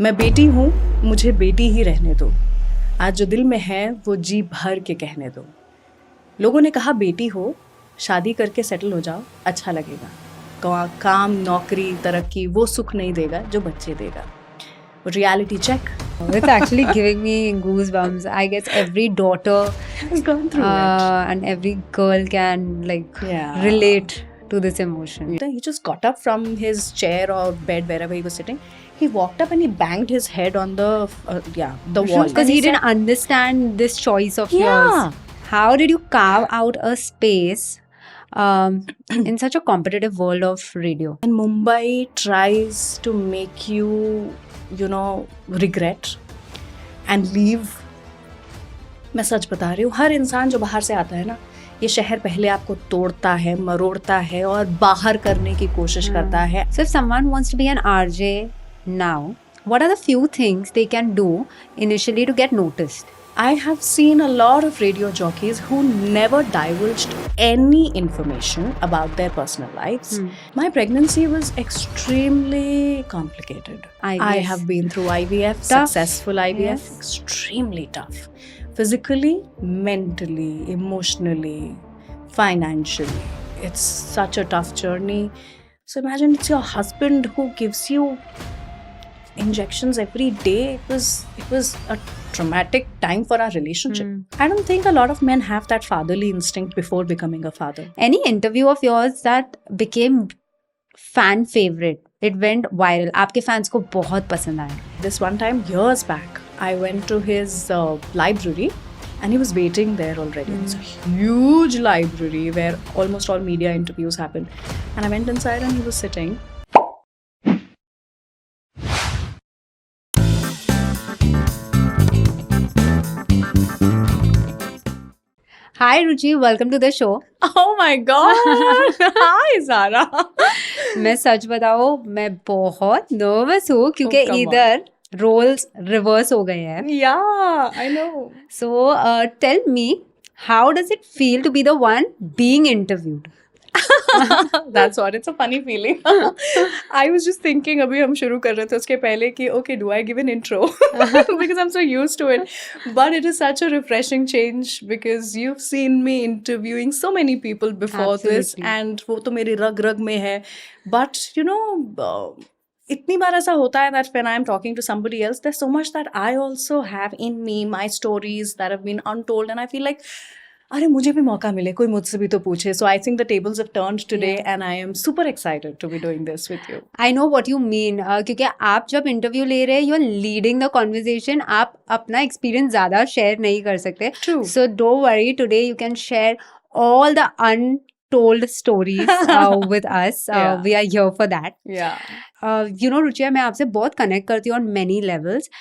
मैं बेटी हूँ, मुझे बेटी ही रहने दो। आज जो दिल में है वो जी भर के कहने दो। लोगों ने कहा बेटी हो, शादी करके सेटल हो जाओ, अच्छा लगेगा। काम, नौकरी, तरक्की वो सुख नहीं देगा जो बच्चे देगा। Reality check. It's actually giving me goosebumps. I guess every daughter Has gone through it. and every girl can Yeah. relate to this emotion. He just got up from his chair or bed, wherever he was sitting. He walked up and he banged his head on the wall. Because he didn't understand this choice of Yeah. yours. How did you carve out a space in such a competitive world of radio? And Mumbai tries to make you, regret and leave. मैं सच बता रही हूँ, हर इंसान जो बाहर से आता है ना, ये शहर पहले आपको तोड़ता है, मरोड़ता है और बाहर करने की कोशिश करता है. So if someone wants to be an RJ now, what are the few things they can do initially to get noticed? I have seen a lot of radio jockeys who never divulged any information about their personal lives. My pregnancy was extremely complicated. I have been through IVF, successful IVF, extremely tough. Physically, mentally, emotionally, financially. It's such a tough journey. So imagine it's your husband who gives you injections every day. It was a traumatic time for our relationship. I don't think a lot of men have that fatherly instinct before becoming a father. Any interview of yours that became fan favorite? It went viral. आपके fans को बहुत पसंद आया. This one time, years back, I went to his library and he was waiting there already. It's a huge library where almost all media interviews happen. And I went inside and he was sitting. Hi Ruchi, welcome to the show. Oh my God! Hi Zara. मैं सच बताओ, मैं बहुत nervous हूँ क्योंकि इधर roles reverse हो गए हैं. Yeah, I know. So tell me, how does it feel to be the one being interviewed? That's what, it's a funny feeling. I was just thinking अभी हम शुरू कर रहे थे उसके पहले कि okay, do I give an intro? Because I'm so used to it. But it is such a refreshing change because you've seen me interviewing so many people before this and वो तो मेरी रग रग में है. But इतनी बार ऐसा होता है that when I'm talking to somebody else, there's so much that I also have in me, my stories that have been untold, and I feel like अरे मुझे भी मौका मिले, कोई मुझसे भी तो पूछे. So I think the tables have turned today and I am super excited to be doing this with you. I know what you mean. क्योंकि आप जब इंटरव्यू ले रहे हैं, you're leading the conversation. आप अपना एक्सपीरियंस ज़्यादा शेयर नहीं कर सकते. True. So don't worry, today you can share all the untold stories with us. We are here for that. Yeah. Ruchi, मैं आपसे बहुत connect करती हूँ on many levels.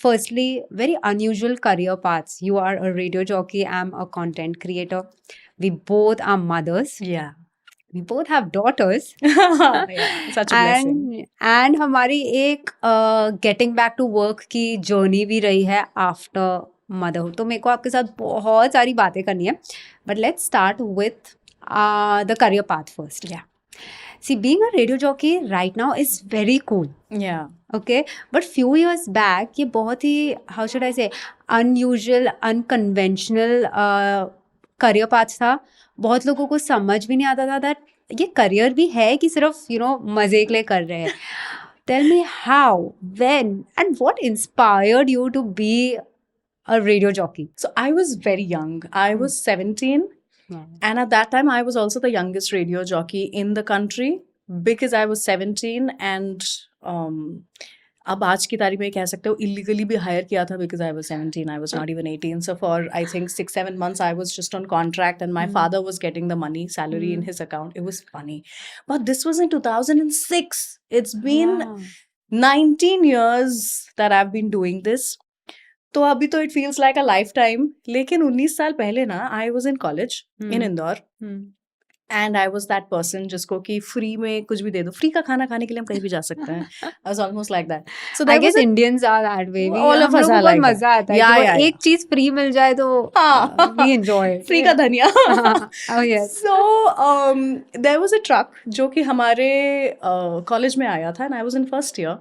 Firstly, very unusual career paths. You are a radio jockey, I'm a content creator. We both are mothers. Yeah. We both have daughters. Yeah, such a blessing. And हमारी एक getting back to work की journey भी रही है after motherhood. तो मेरे को आपके साथ बहुत सारी बातें करनी है. But let's start with the career path first. Yeah. See, being a radio jockey right now is very cool. Yeah. Okay, but few years back ये बहुत ही, how should I say, unusual, unconventional career path था. बहुत लोगों को समझ भी नहीं आता था that ये career भी है कि सिर्फ मजे के लिए कर रहे हैं. Tell me how, when, and what inspired you to be a radio jockey? So I was very young. I was 17. And at that time, I was also the youngest radio jockey in the country because I was 17 and अब आज की तारीख में कह सकते हो illegally भी hire किया था because I was 17. I was not even 18. So for I think 6-7 months, I was just on contract and my father was getting the money, salary in his account. It was funny. But this was in 2006. It's been 19 years that I've been doing this. तो अभी तो it feels like a lifetime. लेकिन 19 साल पहले ना I was in college in Indore and I was that person जिसको कि free में कुछ भी दे दो, free का खाना खाने के लिए हम कहीं भी जा सकते हैं. I was almost like that. So I guess Indians are that way. All of us are like that. मजा आता है कि एक चीज free मिल जाए तो we enjoy it. Free का धनिया. Oh yes. So there was a truck जो कि हमारे college में आया था and I was in first year.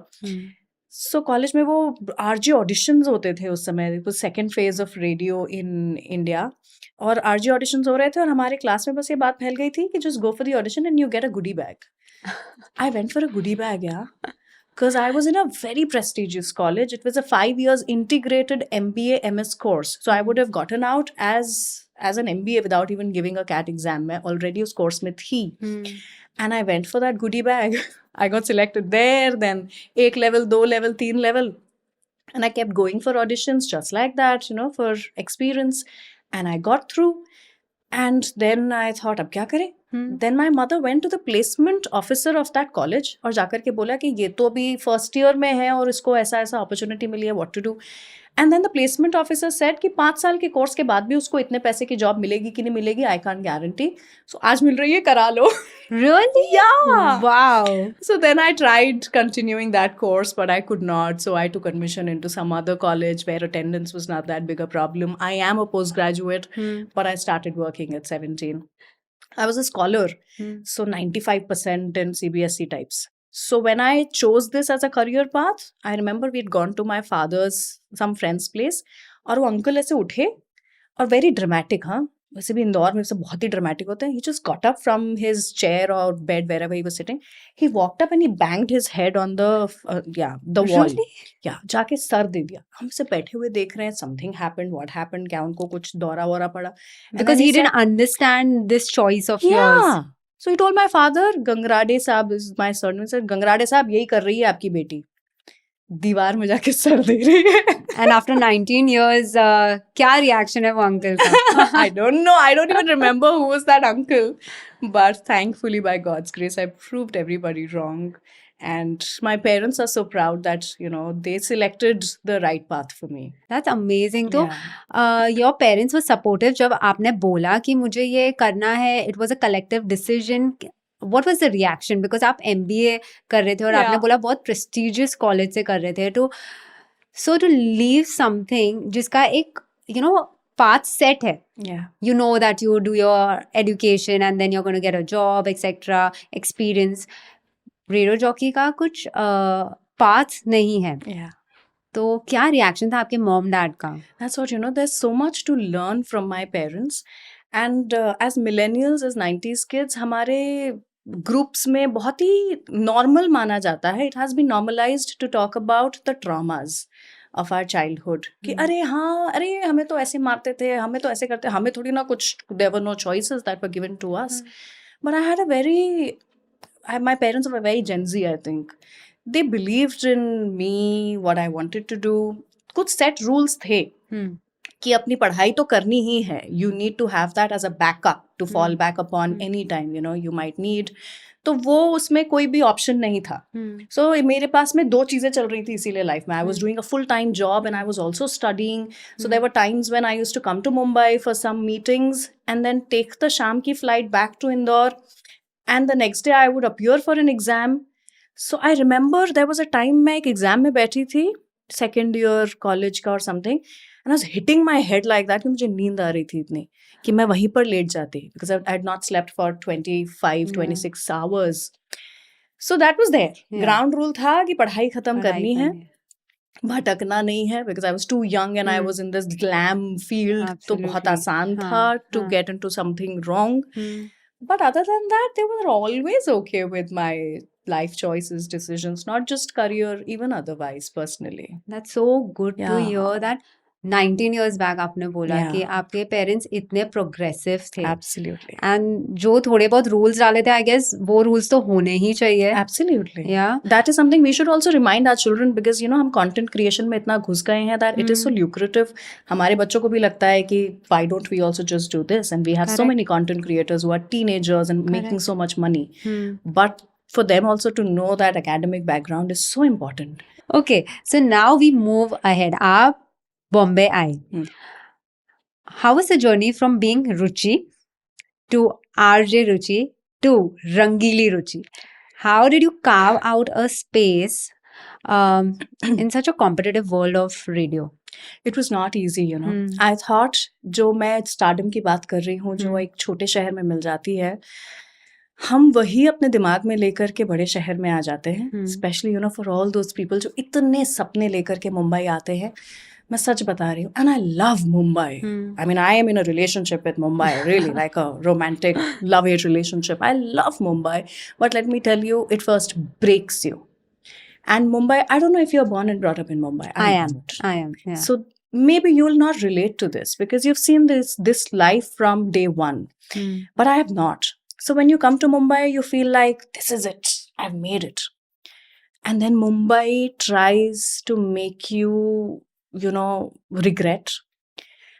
So college में वो आरजे ऑडिशंस होते थे उस समय, वो second phase of radio in India, और आरजे ऑडिशंस हो रहे थे और हमारे क्लास में बस ये बात फैल गई थी कि just go for the audition and you get a goodie bag. I went for a goodie bag, yeah. Because I was in a very prestigious college. It was a 5 years integrated MBA MS course. So I would have gotten out as an MBA without even giving a CAT exam. मैं already उस course में थी. And I went for that goodie bag. I got selected there, then 1 level, 2 level, 3 level. And I kept going for auditions just like that, for experience. And I got through. And then I thought, अब क्या करें? Then my mother went to the placement officer of that college और जाकर के बोला कि ये तो अभी फर्स्ट ईयर में है और इसको ऐसा ऐसा अपॉर्चुनिटी मिली है, what to do. And then the placement officer said कि 5 साल के कोर्स के बाद भी उसको इतने पैसे की जॉब मिलेगी कि नहीं मिलेगी, I can't guarantee. So आज मिल रही है, करा लो. Really? Yeah. Wow. So then I tried continuing that course, but I could not. So I took admission into some other college where attendance was not that big a problem. I am a postgraduate, but I started working at 17. I was a scholar, so 95% in CBSE types. So when I chose this as a career path, I remember we'd gone to my father's, some friend's place, और वो uncle ऐसे उठे और very dramatic, हाँ, वैसे भी इंदौर में से बहुत ही ड्रामेटिक होते हैं. He just got up from his chair or bed wherever he was sitting. He walked up and he banged his head on the wall. Really? Yeah, जाके सर दे दिया. हम से बैठे हुए देख रहे हैं, something happened, what happened, क्या उनको कुछ दौरा वौरा पड़ा. And Because then he said, didn't understand this choice of yours. yeah. So he told my father, Gangrade Saab is my son. He said, Gangrade Saab, यही कर रही है आपकी बेटी. दीवार में जाके सर दे रही है. And after 19 years, क्या reaction है वो uncle का? I don't know. I don't even remember who was that uncle. But thankfully, by God's grace, I proved everybody wrong. And my parents are so proud that, they selected the right path for me. That's amazing. तो Yeah. your parents were supportive जब आपने बोला कि मुझे ये करना है. It was a collective decision. What was the reaction? Because आप MBA कर रहे थे और आपने Yeah. बोला बहुत prestigious college से कर रहे थे. So to leave something जिसका एक path set है. Yeah. You know that you do your education and then you're going to get a job, etc. Experience. Radio jockey का कुछ पाथ नहीं है. Yeah. तो क्या रिएक्शन था आपके मॉम डैड का? That's what, there's so much to learn from my parents. And as millennials, as 90s kids, हमारे ग्रुप्स में बहुत ही नॉर्मल माना जाता है. It has been normalized to talk about the traumas of our childhood. कि अरे हाँ, अरे हमें तो ऐसे मारते थे, हमें तो ऐसे करते, हमें थोड़ी ना कुछ, there were no choices that were given to us. But I had my parents were very Gen Z, I think. They believed in me, what I wanted to do. कुछ set rules थे कि अपनी पढ़ाई तो करनी ही है. You need to have that as a backup to fall back upon any time, you might need. तो वो उसमें कोई भी ऑप्शन नहीं था. So मेरे पास में 2 चीज़ें चल रही थी इसीलिए लाइफ में. I was doing a full-time job and I was also studying. So there were times when I used to come to Mumbai for some meetings and then take the शाम की flight back to Indore. And the next day I would appear for an exam. So I remember there was a time मैं एक exam में बैठी थी, second year college का or something, and I was hitting my head like that कि मुझे नींद आ रही थी इतनी कि मैं वहीं पर लेट जाती because I had not slept for 26 hours. So that was there. Yeah. Ground rule था कि पढ़ाई खत्म करनी है, भटकना नहीं है because I was too young and I was in this glam field. तो बहुत आसान था to get into something wrong. But other than that, they were always okay with my life choices, decisions, not just career, even otherwise, personally. That's so good to Yeah. hear that 19 years back आपने बोला Yeah. कि आपके parents इतने progressive थे. Absolutely. And जो थोड़े बहुत rules डाले थे, आई गेस वो रूल्स तो होने ही चाहिए. Absolutely. Yeah. That is something we should also remind our children because, हम content creation में इतना घुस गए हैं that it is so lucrative. हमारे बच्चों को भी लगता है कि why don't we also just do this? And we have so many content creators who are teenagers and making so much money. But for them also to know that academic background is so important. Okay, so now we move ahead. आप बॉम्बे आए. How was the journey from being Ruchi to RJ Ruchi to Rangili Ruchi? How did you carve out a space in such a competitive world of radio? It was not easy, I thought जो मैं stardom की बात कर रही हूँ, जो एक छोटे शहर में मिल जाती है, हम वही अपने दिमाग में लेकर के बड़े शहर में आ जाते हैं, hmm. Specially for all those people जो इतने सपने लेकर के मुंबई आते हैं. मैं सच बता रही हूँ, and I love Mumbai. I mean, I am in a relationship with Mumbai, really, like a romantic love-hate relationship. I love Mumbai, but let me tell you, it first breaks you. And Mumbai, I don't know if you're born and brought up in Mumbai. I I'm am. not. I am. Yeah. So maybe you'll not relate to this because you've seen this life from day one. But I have not. So when you come to Mumbai, you feel like this is it. I've made it. And then Mumbai tries to make you, regret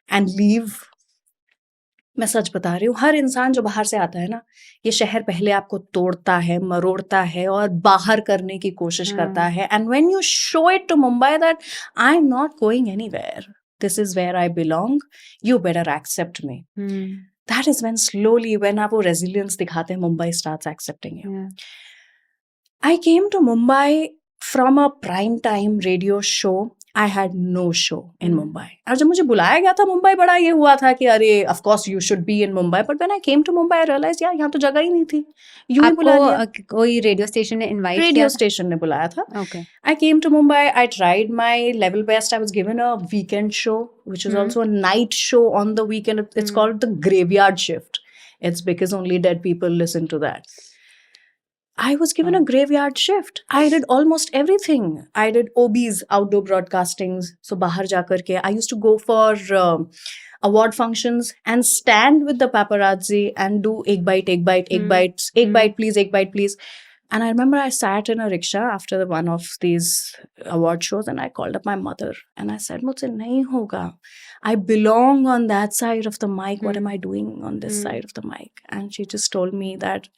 and leave. मैं सच बता रही हूँ, हर इंसान जो बाहर से आता है ना, ये शहर पहले आपको तोड़ता है, मरोड़ता है और बाहर करने की कोशिश करता है. And when you show it to Mumbai that I am not going anywhere, this is where I belong, you better accept me. That is when slowly, when आप वो रेजिलियंस दिखाते हैं, Mumbai starts accepting you. I came to Mumbai from a prime time radio show. I had no show in Mumbai. और जब मुझे बुलाया गया था मुंबई, बड़ा ये हुआ था कि अरे of course you should be in Mumbai. But when I came to Mumbai, I realized यार यहाँ तो जगह ही नहीं थी. यूं ही बुला लिया. आपको कोई रेडियो स्टेशन ने इनवाइट किया? रेडियो स्टेशन ने बुलाया था. Okay. I came to Mumbai. I tried my level best. I was given a weekend show, which is also a night show on the weekend. It's called the Graveyard Shift. It's because only dead people listen to that. I was given a graveyard shift. I did almost everything. I did OBs, outdoor broadcastings. So bahar ja karke, I used to go for award functions and stand with the paparazzi and do ek bite, please, ek bite, please. And I remember I sat in a rickshaw after one of these award shows and I called up my mother and I said, "Mujhse nahi hoga. I belong on that side of the mic. What am I doing on this side of the mic?" And she just told me that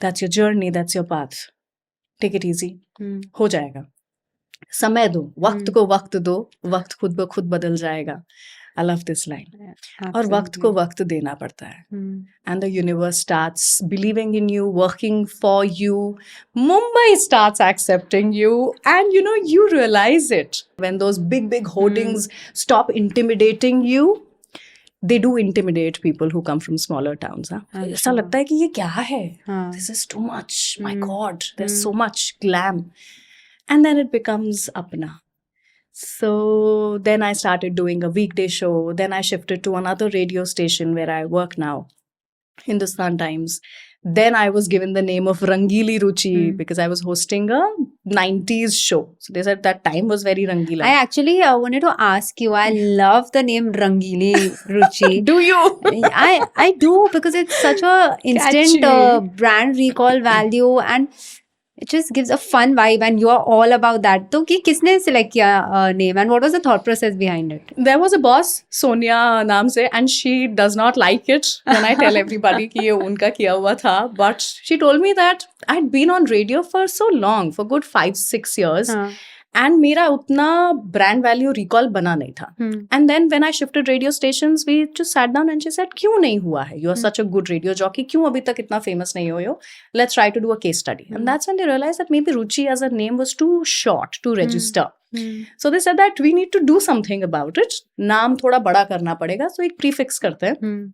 that's your journey, that's your path. Take it easy. हो जाएगा. समय दो, वक्त को वक्त दो, वक्त खुद ब खुद बदल जाएगा. I love this line. और वक्त को वक्त देना पड़ता है. And the universe starts believing in you, working for you. Mumbai starts accepting you, and you realize it when those big hoardings stop intimidating you. They do intimidate people who come from smaller towns. ऐसा लगता है कि ये क्या है? This is too much. My God, there's so much glam. And then it becomes apna. So then I started doing a weekday show. Then I shifted to another radio station where I work now, Hindustan Times. Then I was given the name of Rangili Ruchi because I was hosting a 90s show. So they said that time was very Rangila. I actually wanted to ask you, I love the name Rangili Ruchi. Do you? I do, because it's such a instant brand recall value and it just gives a fun vibe and you are all about that. तो कि किसने select किया name and what was the thought process behind it? There was a boss, Sonia नाम से, and she does not like it when I tell everybody कि ये उनका किया हुआ था. But she told me that I'd been on radio for so long, for good 5-6 years. And मेरा उतना brand value recall बना नहीं था. And then when I shifted radio stations, we just sat down and she said, क्यों नहीं हुआ है? You are such a good radio jockey. क्यों अभी तक इतना famous नहीं हुए हो? Let's try to do a case study. And that's when they realized that maybe Ruchi as a name was too short to register. So they said that we need to do something about it. नाम थोड़ा बड़ा करना पड़ेगा. So एक prefix करते हैं.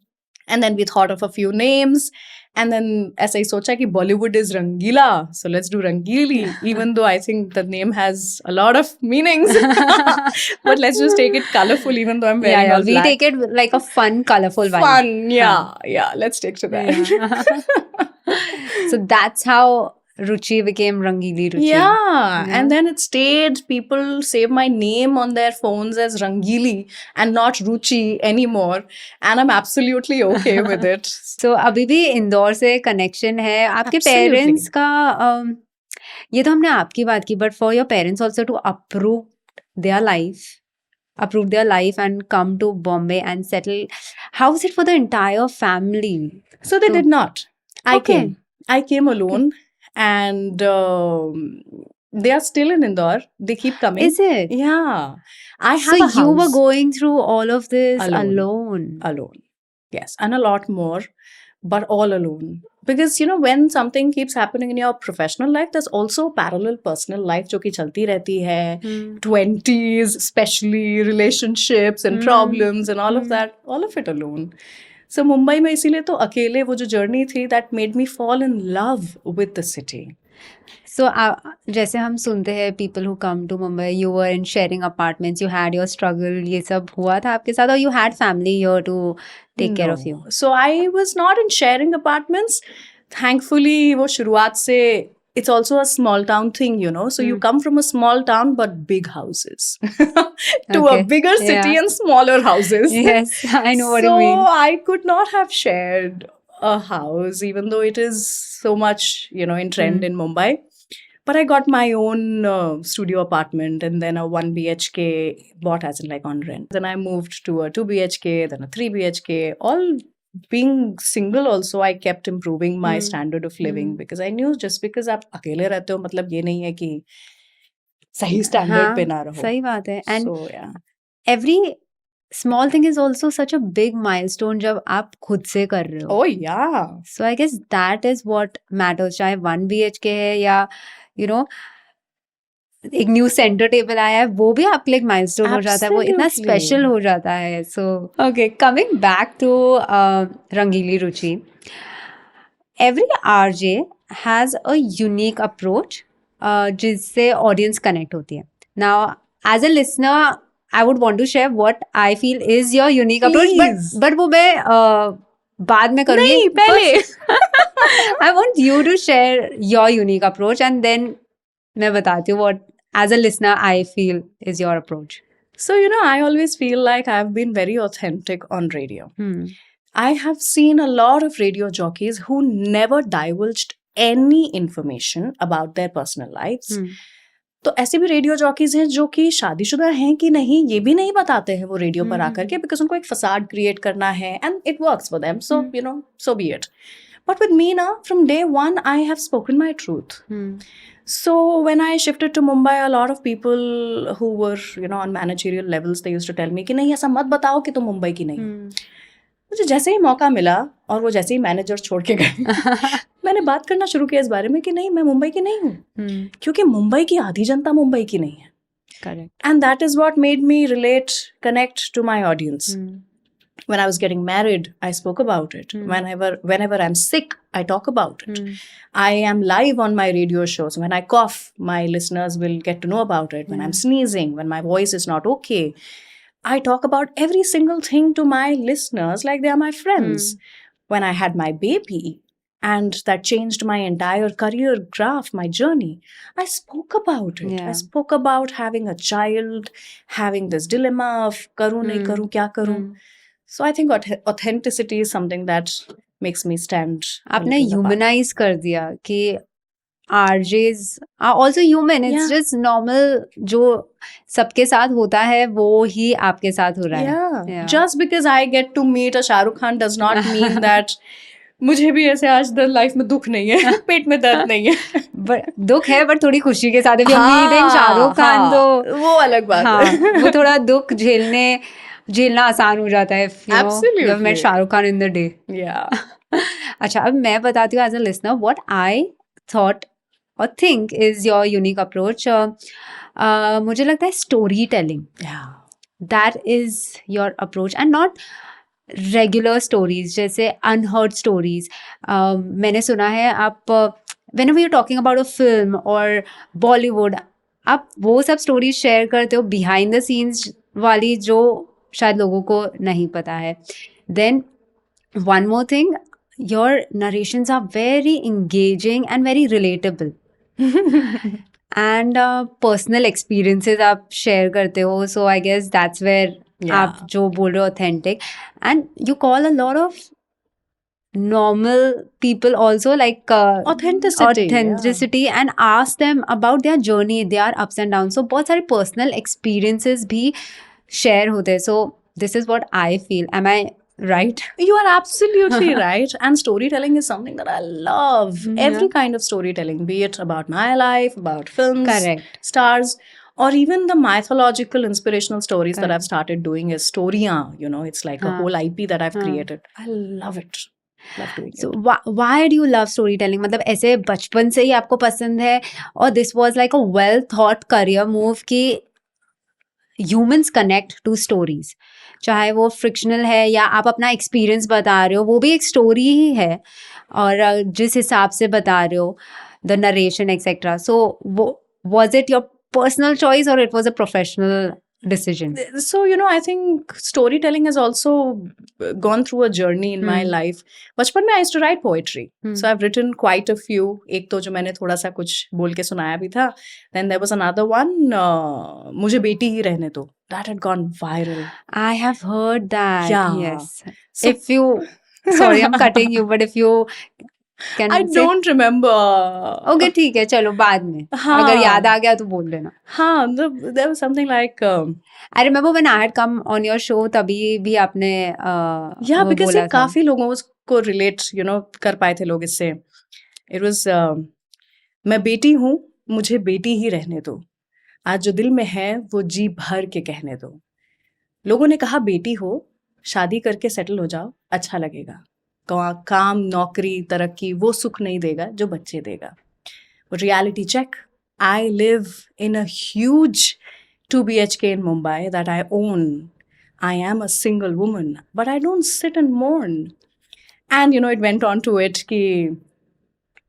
And then we thought of a few names. And then ऐसा ही सोचा कि Bollywood is Rangila, so let's do Rangili, even though I think the name has a lot of meanings. But let's just take it colorful, even though I'm wearing all we black. take it like a fun, colorful vibe. Fun, yeah, let's stick to that. Yeah. So that's how Ruchi became Rangili Ruchi. Yeah, and then it stayed. People save my name on their phones as Rangili and not Ruchi anymore. And I'm absolutely okay with it. So अभी भी इंदौर से connection है. आपके Absolutely. parents का ये तो हमने आपकी बात की, but for your parents also to approve their life and come to Bombay and settle. How is it for the entire family? So they did not. Okay. I came alone. And they are still in Indore. They keep coming. Is it? Yeah. I have So a house. you were going through all of this Alone. Yes. And a lot more, but all alone. Because, when something keeps happening in your professional life, there's also parallel personal life जो कि चलती रहती है. 20s, especially relationships and problems and all of that. All of it alone. So Mumbai में इसीलिए तो अकेले वो जो जर्नी थी that made me fall in love with the city. So जैसे हम सुनते हैं people who come to Mumbai, you were in sharing apartments, you had your struggle, ये सब हुआ था आपके साथ, or you had family here to take care of you? No. So I was not in sharing apartments. Thankfully वो शुरुआत से it's also a small town thing, you know. So you come from a small town but big houses to Okay. a bigger city Yeah. and smaller houses. Yes, I know what you So mean. I could not have shared a house, even though it is so much, you know, in trend in Mumbai. But I got my own studio apartment and then a 1 BHK, bought as in like on rent. Then I moved to a 2 BHK, then a 3 BHK. All being single also, I kept improving my standard of living because I knew just because आप अकेले रहते हो मतलब ये नहीं है कि सही standard पे ना रहो. सही बात है. And So yeah. every small thing is also such a big milestone जब आप खुद से कर रहे हो. Oh yeah. So I guess that is what matters. चाहे 1 BHK है या you know एक न्यू सेंटर टेबल आया है वो भी आपके लिए एक माइलस्टोन हो जाता है, वो इतना Absolutely. स्पेशल हो जाता है. So okay, coming back to Rangeeli Ruchi, every RJ has a unique approach जिससे ऑडियंस कनेक्ट होती है. Now as a listener I would want to share what I feel is your unique approach, Please. But वो मैं बाद में करूँगी. नहीं, पहले. I want you to share your unique approach and then मैं बताती हूँ what as a listener I feel is your approach. So, you know, I always feel like I've been very authentic on radio. I have seen a lot of radio jockeys who never divulged any information about their personal lives. तो ऐसे भी radio jockeys हैं जो कि शादीशुदा हैं कि नहीं ये भी नहीं बताते हैं वो रेडियो पर आकर के, बिकॉज उनको एक फसाड क्रिएट करना है and it works for them. So you no, so B it. But with me now, from day one, I have spoken my truth. So when I shifted to Mumbai, a lot of people who were, you know, on managerial levels, they used to tell me कि नहीं ऐसा मत बताओ कि तुम मुंबई की नहीं हो. मुझे जैसे ही मौका मिला और वो जैसे ही मैनेजर छोड़ के गए मैंने बात करना शुरू किया इस बारे में कि नहीं मैं मुंबई की नहीं हूँ, क्योंकि मुंबई की आधी जनता मुंबई की नहीं है. Correct. And that is what made me connect to my audience. When I was getting married, I spoke about it. Whenever I'm sick, I talk about it. I am live on my radio shows. When I cough, my listeners will get to know about it. When I'm sneezing, when my voice is not okay, I talk about every single thing to my listeners like they are my friends. When I had my baby, and that changed my entire career graph, my journey, I spoke about it. Yeah. I spoke about having a child, having this dilemma of karu nahi karu, kya karu. So I think authenticity is something that makes me stand. आपने humanise कर दिया कि RJs are also human. It's Yeah. just normal जो सबके साथ होता है वो ही आपके साथ हो रहा है. Yeah. Just because I get to meet a Shah Rukh Khan does not mean that मुझे भी ऐसे आज लाइफ में दुख नहीं है, पेट में दर्द नहीं है. But दुख है बट थोड़ी खुशी के साथ. मीटिंग शाहरुख खान तो वो अलग बात है. वो थोड़ा दुख झेलना आसान हो जाता है. Absolutely. You have met Shahrukh Khan in the day. Yeah. अच्छा, अब मैं बताती हूँ as a listener what I thought और think is your unique approach. मुझे लगता है story telling, Yeah. That is your approach and not regular stories जैसे अनहर्ड स्टोरीज. मैंने सुना है आप whenever you talking about a film और बॉलीवुड आप वो सब स्टोरीज शेयर करते हो बिहाइंड द सीन्स वाली जो शायद लोगों को नहीं पता है. Then one more thing, your narrations are very engaging and very relatable. And personal experiences आप share करते हो, so I guess that's where आप जो बोल रहे हो authentic, and you call a lot of normal people also like authenticity and ask them about their journey, their ups and downs. So बहुत सारे personal experiences भी share होते हैं. So this is what I feel. Am I right? You are absolutely right. And storytelling is something that I love. Every kind of storytelling, be it about my life, about films, Correct. stars, or even the mythological inspirational stories that I've started doing as storyan. You know, it's like a whole IP that I've created. I love it. Love doing So it. why do you love storytelling? मतलब ऐसे बचपन से ही आपको पसंद है और this was like a well thought career move कि humans connect to stories, चाहे वो फ्रिक्शनल है या आप अपना एक्सपीरियंस बता रहे हो, वो भी एक स्टोरी ही है, और जिस हिसाब से बता रहे हो, the narration etcetera. So was it your personal choice or it was a professional decision? So, I think storytelling has also gone through a journey in my life. बचपन में I used to write poetry. So I've written quite a few. एक तो जो मैंने थोड़ा सा कुछ बोल के सुनाया भी था. Then there was another one, मुझे बेटी ही रहने दो. That had gone viral. I have heard that. Yeah. Yes. So- If you, sorry, I'm cutting you, but if you can I say, don't remember. okay, ठीक है, चलो बाद में. हाँ. अगर याद आ गया तो बोल देना. हाँ, there was something like I remember when I had come on your show, तभी भी आपने yeah, वो because बोला ये था. काफी लोगों को relate कर पाए थे लोग इससे. It was मैं बेटी हूँ, मुझे बेटी ही रहने दो. आज जो दिल में है वो जी भर के कहने दो. लोगों ने कहा बेटी हो, शादी करके सेटल हो जाओ, अच्छा लगेगा. काम, नौकरी, तरक्की वो सुख नहीं देगा जो बच्चे देगा. But reality check, I live in a huge 2 BHK in Mumbai that I own. I am a single woman, but I don't sit and mourn. And it went on to it कि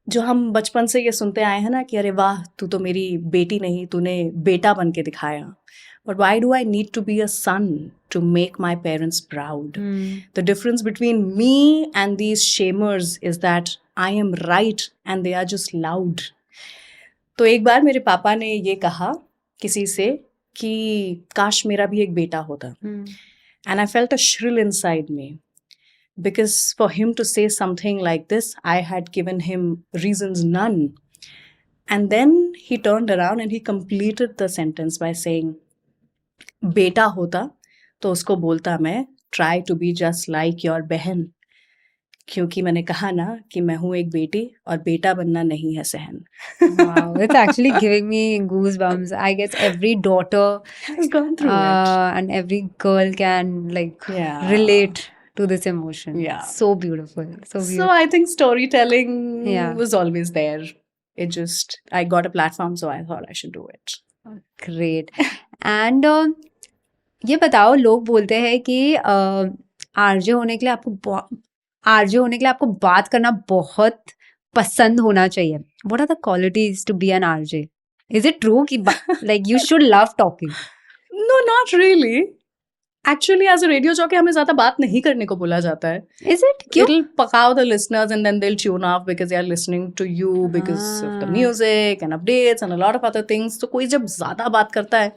जो हम बचपन से ये सुनते आए हैं ना कि अरे वाह, तू तो मेरी बेटी नहीं, तूने बेटा बन के दिखाया. But why do I need to be a son to make my parents proud? The difference between me and these shamers is that I am right and they are just loud. तो एक बार मेरे पापा ने ये कहा किसी से कि काश मेरा भी एक बेटा होता. And I felt a shrill inside me. Because for him to say something like this, I had given him reasons none. And then he turned around and he completed the sentence by saying, बेटा होता तो उसको बोलता मैं, try to be just like your बहन. क्योंकि मैंने कहा ना कि मैं हूँ एक बेटी और बेटा बनना नहीं है सहन. Wow, it's actually giving me goosebumps. I guess every daughter Has gone through it. and every girl can Yeah. relate to this emotion. Yeah. So beautiful. So So beautiful. I think storytelling Yeah. was always there. It just, I got a platform, so I thought I should do it. Great. And ये बताओ, लोग बोलते हैं कि RJ होने के लिए आपको बात करना बहुत पसंद होना चाहिए. What are the qualities to be an RJ? Is it true कि like you should love talking? No, not really. Actually, as a radio jockey, हमें ज़्यादा बात नहीं करने को बोला जाता है. Is it? क्यों? It'll पकाओ the listeners and then they'll tune off because they are listening to you because of the music and updates and a lot of other things. तो कोई जब ज़्यादा बात करता है,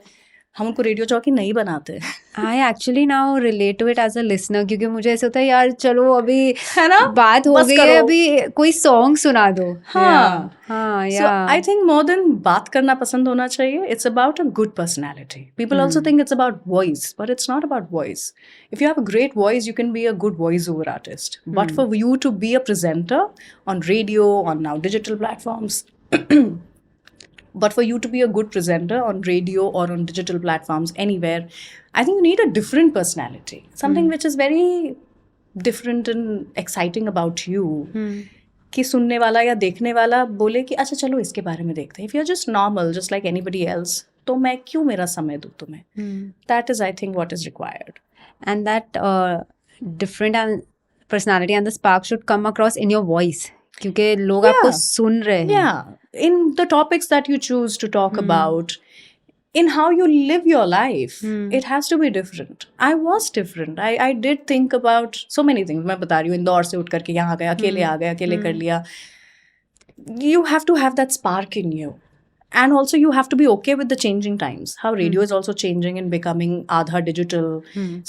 हम उनको रेडियो जॉकी नहीं बनाते. I actually now relate to it as a listener, क्योंकि मुझे ऐसे होता है यार चलो अभी है ना? बात हो बस गई करो. है, अभी कोई सॉन्ग सुना दो. हाँ. हाँ, So yeah. I think more than बात करना पसंद होना चाहिए, it's about a good personality. People also think it's about voice, but it's not about voice. If you have a great voice, you can be a good voiceover artist. But for you to be a presenter on radio, on now digital platforms, but for you to be a good presenter on radio or on digital platforms anywhere, I think you need a different personality. Something which is very different and exciting about you. कि सुनने वाला या देखने वाला बोले कि अच्छा चलो इसके बारे में देखते हैं. If you're just normal, just like anybody else, तो मैं क्यों मेरा समय दूँ तुम्हें? That is, I think, what is required. And that different personality and the spark should come across in your voice, क्योंकि लोग आपको सुन रहे हैं. Yeah, in the topics that you choose to talk about, in how you live your life, it has to be different. I was different. I did think about so many things. मैं बता रही हूँ, इंदौर से उठ करके यहाँ गए, अकेले आ गए, अकेले कर लिया. You have to have that spark in you. And also you have to be okay with the changing times. How radio is also changing and becoming आधा digital.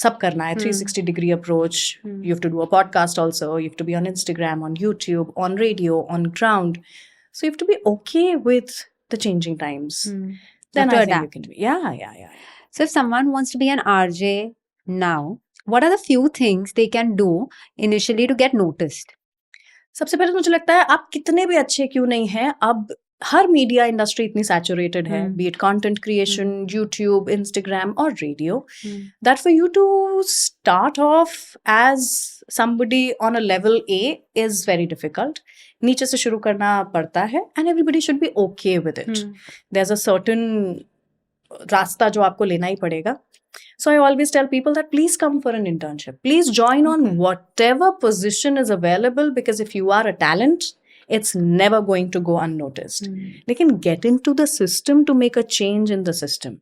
सब करना है, 360-degree approach. You have to do a podcast also. You have to be on Instagram, on YouTube, on radio, on ground. So you have to be okay with the changing times. Then to I think adapt. you can be. Yeah. So if someone wants to be an RJ now, what are the few things they can do initially to get noticed? सबसे पहले तो मुझे लगता है आप कितने भी अच्छे क्यों नहीं हैं, अब हर मीडिया इंडस्ट्री इतनी सैचुरेटेड है, be it content creation, YouTube, Instagram और radio, that for you to start off as somebody on a level A is very difficult. नीचे से शुरू करना पड़ता है and everybody should be okay with it. There's a certain रास्ता जो आपको लेना ही पड़ेगा. So I always tell people that please come for an internship. Please join on Okay. whatever position is available, because if you are a talent, it's never going to go unnoticed. लेकिन get into the system to make a change in the system.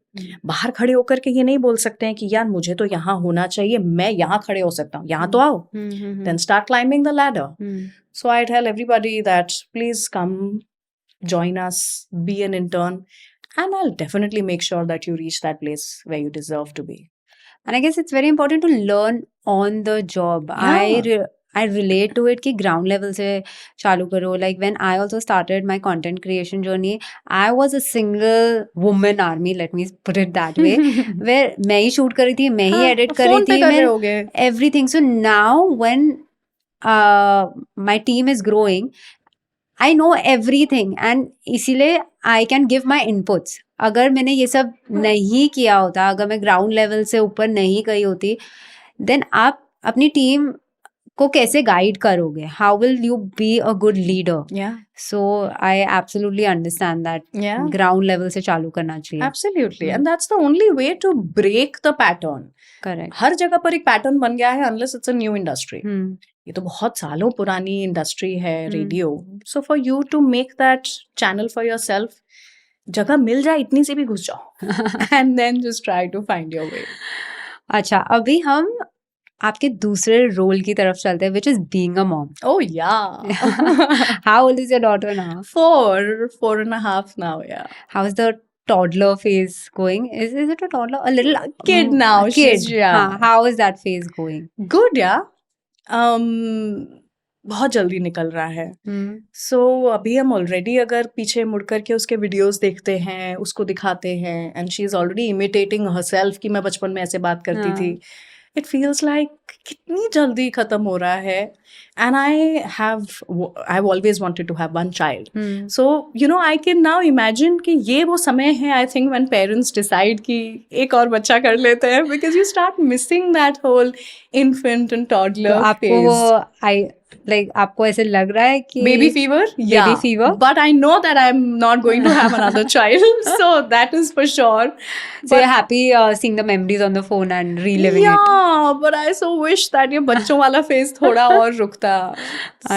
बाहर खड़े होकर के ये नहीं बोल सकते हैं कि यार मुझे तो यहाँ होना चाहिए, मैं यहाँ खड़े हो सकता हूँ, यहाँ तो आओ. Then start climbing the ladder. So I tell everybody that please come, join us, be an intern, and I'll definitely make sure that you reach that place where you deserve to be. And I guess it's very important to learn on the job. Yeah. I relate to it कि ground level से चालू करो. Like when I also started my content creation journey, I was a single woman army, let me put it that way, where मैं ही shoot कर रही थी, मैं ही हाँ, edit कर phone रही पे थी, कर रहे मैं होगे. everything. So now when my team is growing, I know everything and इसीलिए I can give my inputs. अगर मैंने ये सब नहीं किया होता, अगर मैं ग्राउंड लेवल से ऊपर नहीं गई होती, देन आप अपनी टीम को कैसे गाइड करोगे? How will you be a good leader? Yeah. So I absolutely understand that Yeah. Ground level से चालू करना चाहिए. Absolutely. And that's the only way to break the pattern. Correct. हर जगह पर एक पैटर्न बन गया है, unless it's a new industry. ये तो बहुत सालों पुरानी इंडस्ट्री है radio. So for you to make that channel for yourself, जगह मिल जाए इतनी सी भी घुस जाओ and then just try to find your way. अच्छा, अभी हम आपके दूसरे रोल की तरफ चलते हैं, which is being a mom. Oh yeah. How old is your daughter now? 4.5 now. Yeah. How is the toddler phase going? Is it a toddler? A little Kid now, a kid. she's- yeah. हाँ, how is that phase going? Good. Yeah. बहुत जल्दी निकल रहा है. सो अभी हम already अगर पीछे मुड़ करके उसके वीडियोस देखते हैं, उसको दिखाते हैं, and she is already imitating herself कि मैं बचपन में ऐसे बात करती हाँ. थी. इट फील्स लाइक कितनी जल्दी खत्म हो रहा है. And I have always wanted to have one child. So you know I can now imagine कि ये वो समय है, I think, when parents decide कि एक और बच्चा कर लेते हैं, because you start missing that whole infant and तो टॉडलर आपको फेज. आपको ऐसे लग रहा है कि Baby fever? Yeah. Baby fever? But I know that I'm not going to have another child. So that is for sure. So you're happy seeing the memories on the phone and reliving it. Yeah, but I so wish that ये बच्चों वाला phase थोड़ा और रुकता.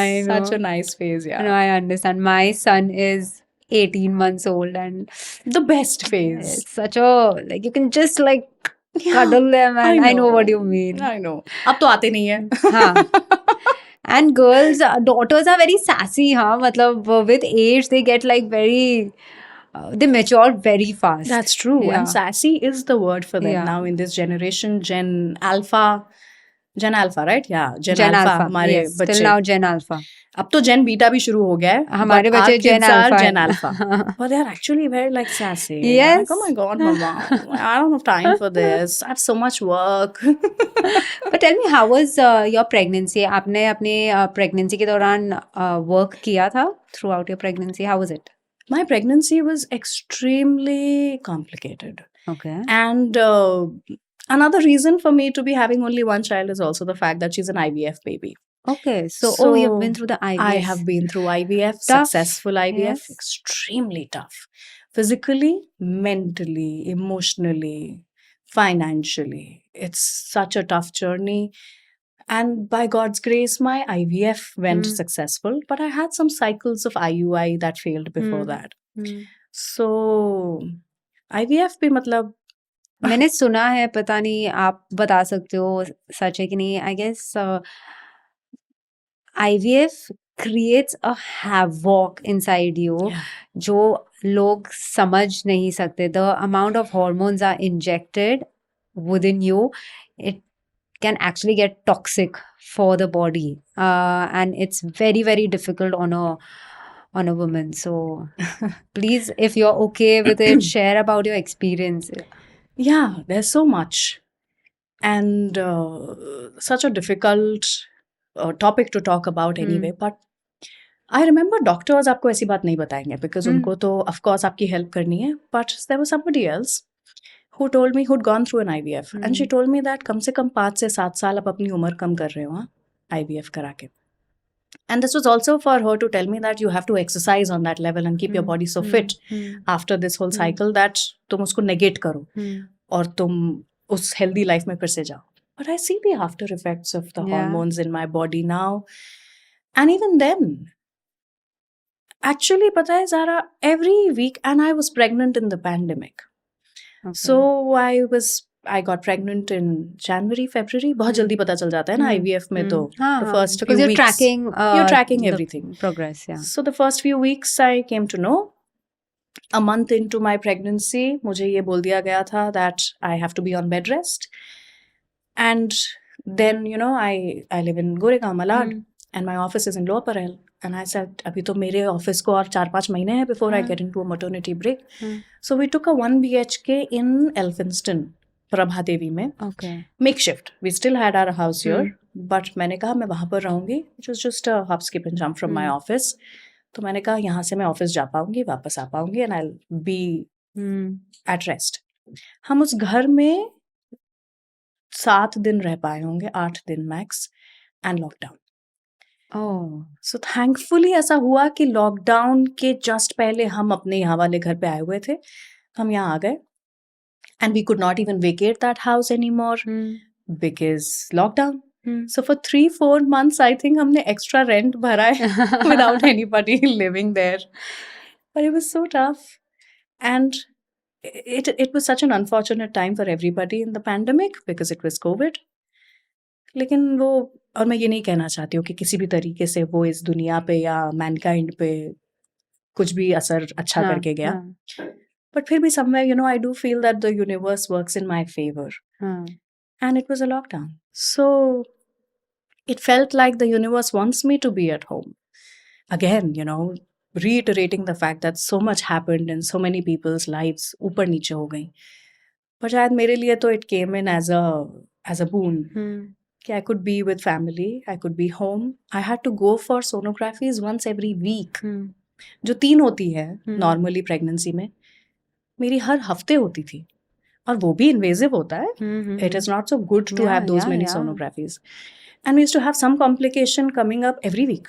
I know. Such a nice phase, yeah. No, I understand. My son is 18 months old and The best phase. it's such a, like, you can just like Yeah, cuddle them and I know what you mean. I know. अब तो आते नहीं है. हाँ. And girls, daughters are very sassy, हाँ, मतलब with age they get like very, they mature very fast. That's true. Yeah. And sassy is the word for them Yeah. now in this generation. Gen Alpha, right? Yeah, Gen Alpha. हमारे Yes, बच्चे. till now Gen Alpha. अब तो Gen Beta भी शुरू हो गया है. हमारे but our बच्चे Gen kids are Alpha Gen हैं. Alpha. But they are actually very like sassy. Yes. Like, oh my God, Mama, I don't have time for this. I have so much work. But tell me, how was your pregnancy? आपने अपने pregnancy के दौरान work किया था throughout your pregnancy? How was it? My pregnancy was extremely complicated. Okay. And another reason for me to be having only one child is also the fact that she's an IVF baby. Okay. So, So, you've been through the IVF. I have been through IVF, Tough. successful IVF, Yes. extremely tough. Physically, mentally, emotionally, financially. It's such a tough journey. And by God's grace, my IVF went successful, but I had some cycles of IUI that failed before that. So, IVF भी मतलब मैंने सुना है, पता नहीं आप बता सकते हो सच है कि नहीं. I guess IVF creates a havoc inside you Yeah. जो लोग समझ नहीं सकते. The amount of hormones are injected within you, it can actually get toxic for the body, and it's very, very difficult on a woman. So please, if you're okay with it, share about your experience. Yeah, there's so much. And such a difficult topic to talk about anyway. But I remember doctors आपको ऐसी बात नहीं बताएंगे because उनको तो of course आपकी help करनी है. But there was somebody else who told me who'd gone through an IVF. And she told me that कम से कम 5 से 7 साल आप अपनी उम्र कम कर रहे हो, हाँ, IVF करा के. And this was also for her to tell me that you have to exercise on that level and keep your body so fit after this whole cycle that तुम उसको negate करो और तुम उस healthy life में फिर से जाओ. But I see the after effects of the hormones in my body now. And even then, actually, पता है Zara, every week, and I was pregnant in the pandemic. So I got pregnant in January, February. बहुत जल्दी पता चल जाता है ना IVF में तो. The first few you're weeks. You're tracking the everything. progress, yeah. So the first few weeks I came to know. A month into my pregnancy, मुझे ये बोल दिया गया था that I have to be on bed rest. And then, you know, I live in Goregaon, Malad, and my office is in Lower Parel. And I said, अभी तो मेरे office को और 4-5 महीने हैं before I get into a maternity break. So we took a 1 BHK in Elphinstone, Prabha देवी में. Okay. Makeshift. We still had our house here, but मैंने कहा मैं वहाँ पर रहूँगी. It was just a hop, skip and jump from my office. तो मैंने कहा यहाँ से मैं ऑफिस जा पाऊँगी, वापस आ पाऊँगी, and I'll be at rest. हम उस घर में 7 दिन रह पाए होंगे, 8 दिन max, and lockdown. So thankfully ऐसा हुआ कि लॉकडाउन के जस्ट पहले हम अपने यहाँ वाले घर पे आए हुए थे. हम यहाँ आ गए. And we could not even vacate that house anymore because lockdown. So for 3-4 months, I think हमने extra rent भरा है without anybody living there. But it was so tough. And it was such an unfortunate time for everybody in the pandemic because it was COVID. लेकिन वो, और मैं ये नहीं कहना चाहती हूँ कि किसी भी तरीके से वो इस दुनिया पे या मैनकाइंड पे कुछ भी असर अच्छा करके गया. But फिर भी somewhere, you know, I do feel that the universe works in my favor. And it was a lockdown. So it felt like the universe wants me to be at home. Again, you know, reiterating the fact that so much happened in so many people's lives, ऊपर नीचे हो गई. But शायद मेरे लिए तो it came in as a boon. कि I could be with family, I could be home. I had to go for sonographies once every week. जो 3 होती है normally pregnancy में, मेरी हर हफ्ते होती थी. और वो भी invasive होता है. It is not so good to have those many sonographies. And we used to have some complication coming up every week.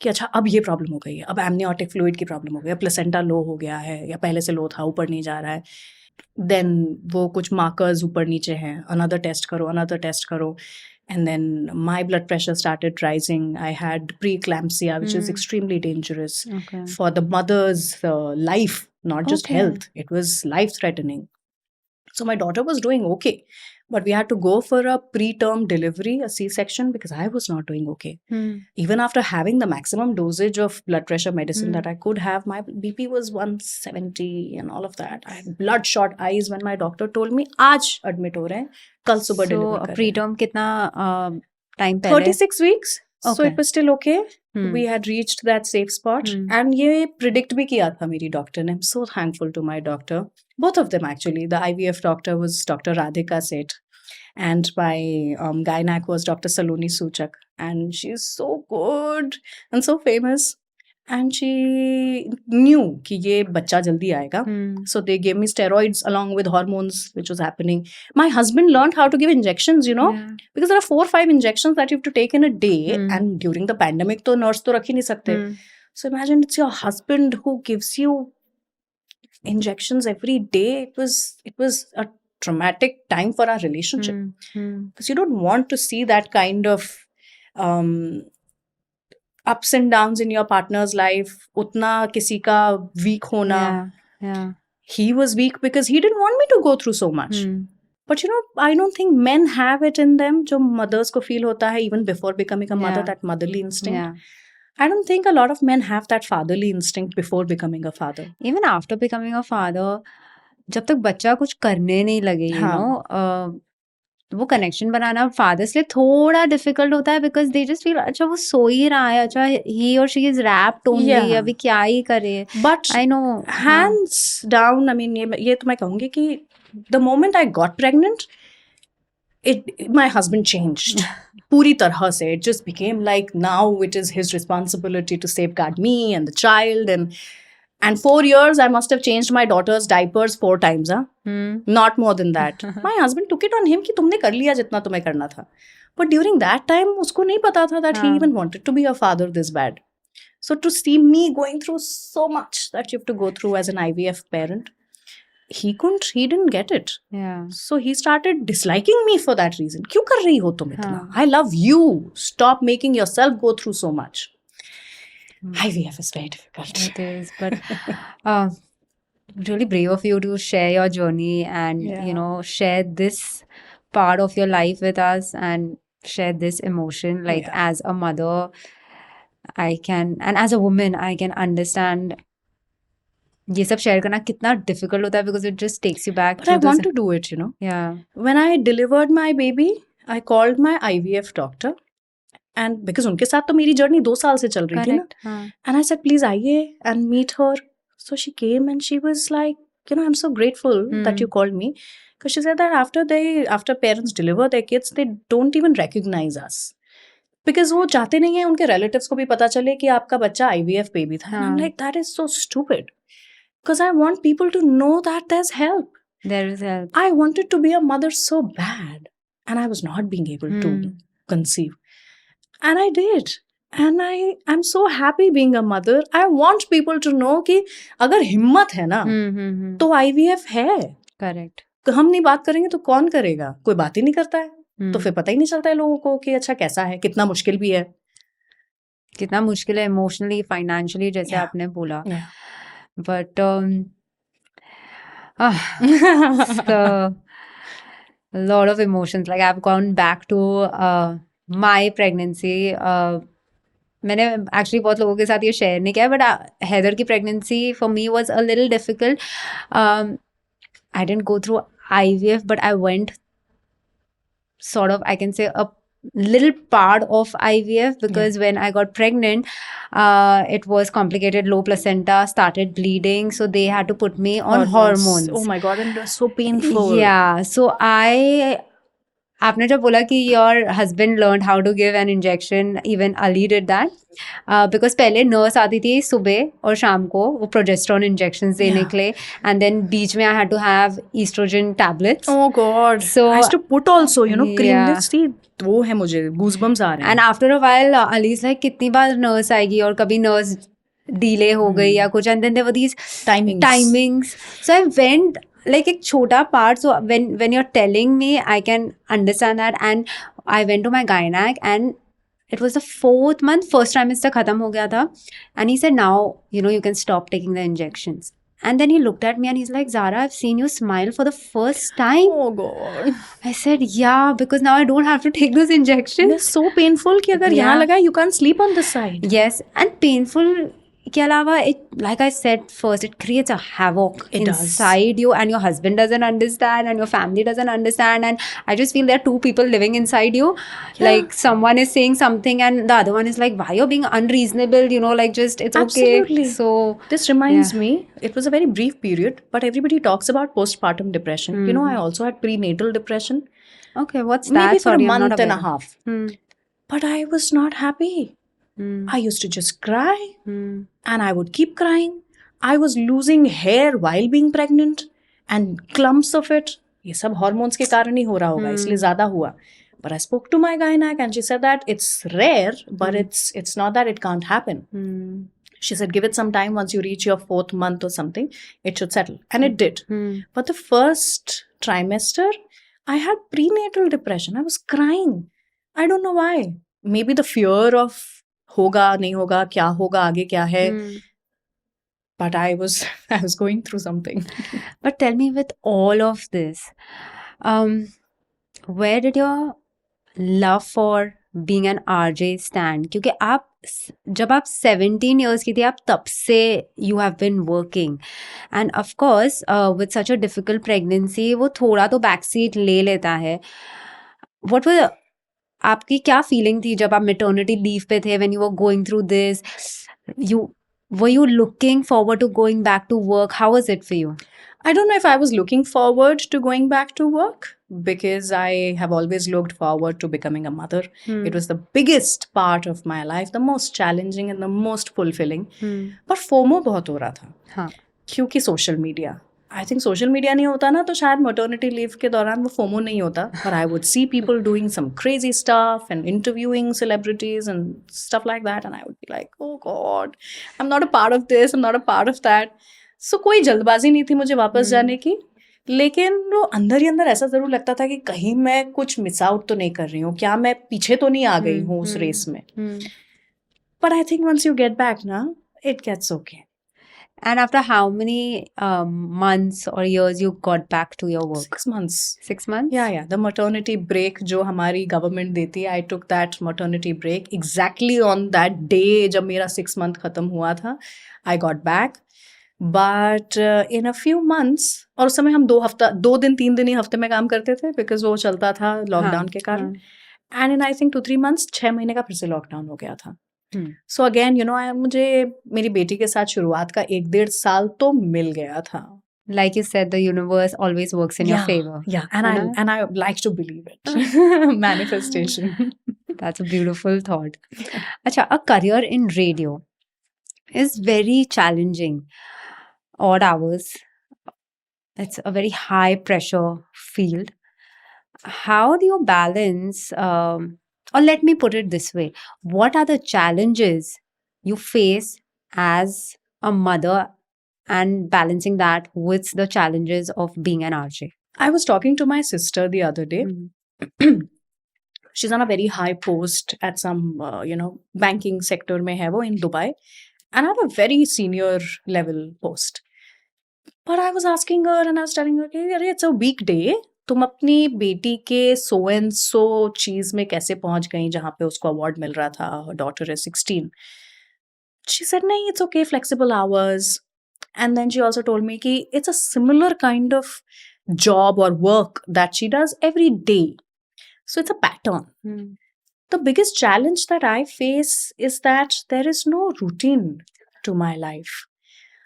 कि अच्छा अब ये प्रॉब्लम हो गई है, अब amniotic fluid की प्रॉब्लम हो गई है, प्लेसेंटा लो हो गया है या पहले से लो था, ऊपर नहीं जा रहा है. Then वो कुछ markers ऊपर नीचे हैं, another test करो. And then my blood pressure started rising. I had preeclampsia, which is extremely dangerous for the mother's life, not just health. It was life-threatening. So my daughter was doing okay, but we had to go for a preterm delivery, a C-section, because I was not doing okay. Even after having the maximum dosage of blood pressure medicine that I could have, my BP was 170 and all of that. I had bloodshot eyes when my doctor told me, आज admit हो रहे हैं, कल सुबह deliver कर रहे हैं. preterm कितना time पहले? 36 weeks. So it was still okay. We had reached that safe spot. And ये predict भी किया था मेरी doctor ने. I'm so thankful to my doctor. Both of them actually. The IVF doctor was Dr. Radhika Seth. And my gynac was Dr. Saloni Suchak. And she's so good and so famous. And she knew कि ये बच्चा जल्दी आएगा. So they gave me steroids along with hormones, which was happening. My husband learned how to give injections, you know, because there are 4 or 5 injections that you have to take in a day. And during the pandemic, तो nurse तो रख ही नहीं सकते. So imagine it's your husband who gives you injections every day. It was a traumatic time for our relationship because you don't want to see that kind of ups and downs in your partner's life. Utna kisi ka weak hona. He was weak because he didn't want me to go through so much. But you know, I don't think men have it in them. जो mothers को feel होता है even before becoming a mother, that motherly instinct. I don't think a lot of men have that fatherly instinct before becoming a father. Even after becoming a father, जब तक बच्चा कुछ करने नहीं लगे, you know, वो कनेक्शन बनाना fathers लिए थोड़ा डिफिकल्ट होता है बिकॉज दे जस्ट फील अच्छा वो सो ही रहा है, अच्छा ही और शी इज रैप्ड ओनली, अभी क्या ही करे. But I know hands down, I mean ये तो मैं कहूँगी कि the moment I got pregnant my husband changed पूरी तरह से. It just became like now it is his responsibility to safeguard me and the child, and And 4 years, I must have changed my daughter's diapers 4 times, huh? Not more than that. My husband took it on him कि तुमने कर लिया जितना तुम्हें करना था. But during that time, उसको नहीं पता था that he हाँ. even wanted to be a father this bad. So to see me going through so much that you have to go through as an IVF parent, he didn't get it. Yeah. So he started disliking me for that reason. क्यों कर रही हो तुम इतना? हाँ. I love you. Stop making yourself go through so much. IVF is very difficult. It is, but really brave of you to share your journey and Yeah. you know share this part of your life with us and share this emotion. Like Yeah. as a mother, I can, and as a woman, I can understand. ये सब share करना कितना difficult होता है because it just takes you back. But I through want those- to do it, you know. Yeah. When I delivered my baby, I called my IVF doctor. And because उनके साथ तो मेरी journey 2 साल से चल रही थी ना. Correct. हाँ. And I said, please आइए and meet her. So she came and she was like, you know, I'm so grateful that you called me. Because she said that after parents deliver their kids, they don't even recognize us. Because वो चाहते नहीं है उनके relatives को भी पता चले कि आपका बच्चा IVF baby था. And I'm हाँ. like, that is so stupid. Because I want people to know that there's help. There is help. I wanted to be a mother so bad. And I was not being able to conceive. And I did. And I'm so happy being a mother. I want people to know कि अगर हिम्मत है ना तो IVF है. Correct. हम नहीं बात करेंगे तो कौन करेगा? कोई बात ही नहीं करता है. तो फिर पता ही नहीं चलता है लोगों को कि अच्छा कैसा है, कितना मुश्किल भी है. कितना मुश्किल है इमोशनली फाइनेंशियली जैसे Yeah. आपने बोला. Yeah. But so a lot of emotions. Like I've gone back to my pregnancy. मैंने एक्चुअली बहुत लोगों के साथ ये शेयर नहीं किया बट हैदर की pregnancy for me was a little difficult. I didn't go through IVF but I went sort of, I can say, a little part of IVF because when I got pregnant, it was complicated. Low placenta, started bleeding, so they had to put me on hormones. Oh my god, and it was so painful. Yeah, so आपने जब बोला कि your husband learned how to give an injection, even Ali did that. Because पहले nurse आती थी सुबह और शाम को वो प्रोजेस्टेरोन इंजेक्शंस देने के लिए and then बीच में I had to have estrogen tablets. Oh god. So I used to put also, you know, cream. Yeah. See, वो है मुझे goosebumps आ रहे हैं. And after a while, Ali's like कितनी बार नर्स आएगी और कभी नर्स डिले हो गई या कुछ and then there were these timings. So I went like एक छोटा part. So when you're telling me, I can understand that. And I went to my gynec and it was the 4th month, first trimester खत्म हो गया था. And he said, now, you know, you can stop taking the injections. And then he looked at me and he's like, Zara, I've seen you smile for the first time. Oh god. I said, yeah, because now I don't have to take those injections. It's so painful कि अगर यहाँ लगा, you can't sleep on this side. Yes, and painful के अलावा, it, like I said first, it creates a havoc inside you, and your husband doesn't understand and your family doesn't understand, and I just feel there are two people living inside you. Like someone is saying something and the other one is like, why you're being unreasonable, you know, like just it's Absolutely. okay. So this reminds me, it was a very brief period, but everybody talks about postpartum depression. You know, I also had prenatal depression. okay, what's that? Maybe for Sorry, a I'm not month and a aware. half. But I was not happy. I used to just cry and I would keep crying. I was losing hair while being pregnant and clumps of it. ये सब hormones के कारण ही हो रहा होगा, इसलिए ज़्यादा हुआ. But I spoke to my gynec and she said that it's rare, but it's not that it can't happen. She said, give it some time. Once you reach your 4th month or something, it should settle. And it did. But the first trimester, I had prenatal depression. I was crying. I don't know why. Maybe the fear of होगा नहीं होगा क्या होगा आगे क्या है. But I was going through something. But tell me, with all of this, where did your love for being an RJ stand? क्योंकि आप जब आप 17 years की थी, आप तब से you have been working, and of course with such a difficult pregnancy वो थोड़ा तो backseat ले लेता है. What were आपकी क्या feeling थी जब आप maternity leave पे थे, when you were going through this? Were you looking forward to going back to work? How was it for you? I don't know if I was looking forward to going back to work because I have always looked forward to becoming a mother. It was the biggest part of my life, the most challenging and the most fulfilling. पर FOMO बहुत हो रहा था हाँ क्योंकि social media I think social media नहीं होता ना तो शायद मटर्निटी लीव के दौरान वो फोमो नहीं होता पर I would see people doing some crazy stuff and interviewing celebrities and stuff like that and I would be like oh god I am not a part of this, I am not a part of that. So कोई जल्दबाजी नहीं थी मुझे वापस जाने की, लेकिन वो अंदर ही अंदर ऐसा जरूर लगता था कि कहीं मैं कुछ मिस आउट तो नहीं कर रही हूँ, क्या मैं पीछे तो नहीं आ गई हूँ उस रेस में. But I think once you get back ना it gets okay. And after how many months or years you got back to your work? 6 months. 6 months? Yeah. The maternity break जो हमारी government देती है, I took that maternity break exactly on that day जब मेरा 6 month खत्म हुआ था. I got back. But in a few months, और उस समय हम 2 दिन 3 दिन ही हफ्ते में काम करते थे because वो चलता था लॉकडाउन के कारण. And in I think 2-3 months 6 महीने का फिर से लॉकडाउन हो गया था. सो अगेन यू नो मुझे मेरी बेटी के साथ शुरुआत का 1-1.5 साल तो मिल गया था. Like you said, the universe always works in your favor. Yeah, and I like to believe it. Manifestation. That's a beautiful thought. Acha, a career in radio is very challenging. Odd hours. It's a very high pressure field. How do you balance or let me put it this way, what are the challenges you face as a mother and balancing that with the challenges of being an RJ? I was talking to my sister the other day. She's on a very high post at some banking sector mein hai wo in Dubai, and at a very senior level post. But I was asking her and I was telling her, okay, it's a weekday. तुम अपनी बेटी के so and so चीज में कैसे पहुंच गई जहां पे उसको अवार्ड मिल रहा था. Her daughter is 16. She said, नहीं, it's okay, flexible hours. And then she also told me कि it's a similar kind of job or work that she does every day. So it's a pattern. The biggest challenge that I face is that there is no routine to my life.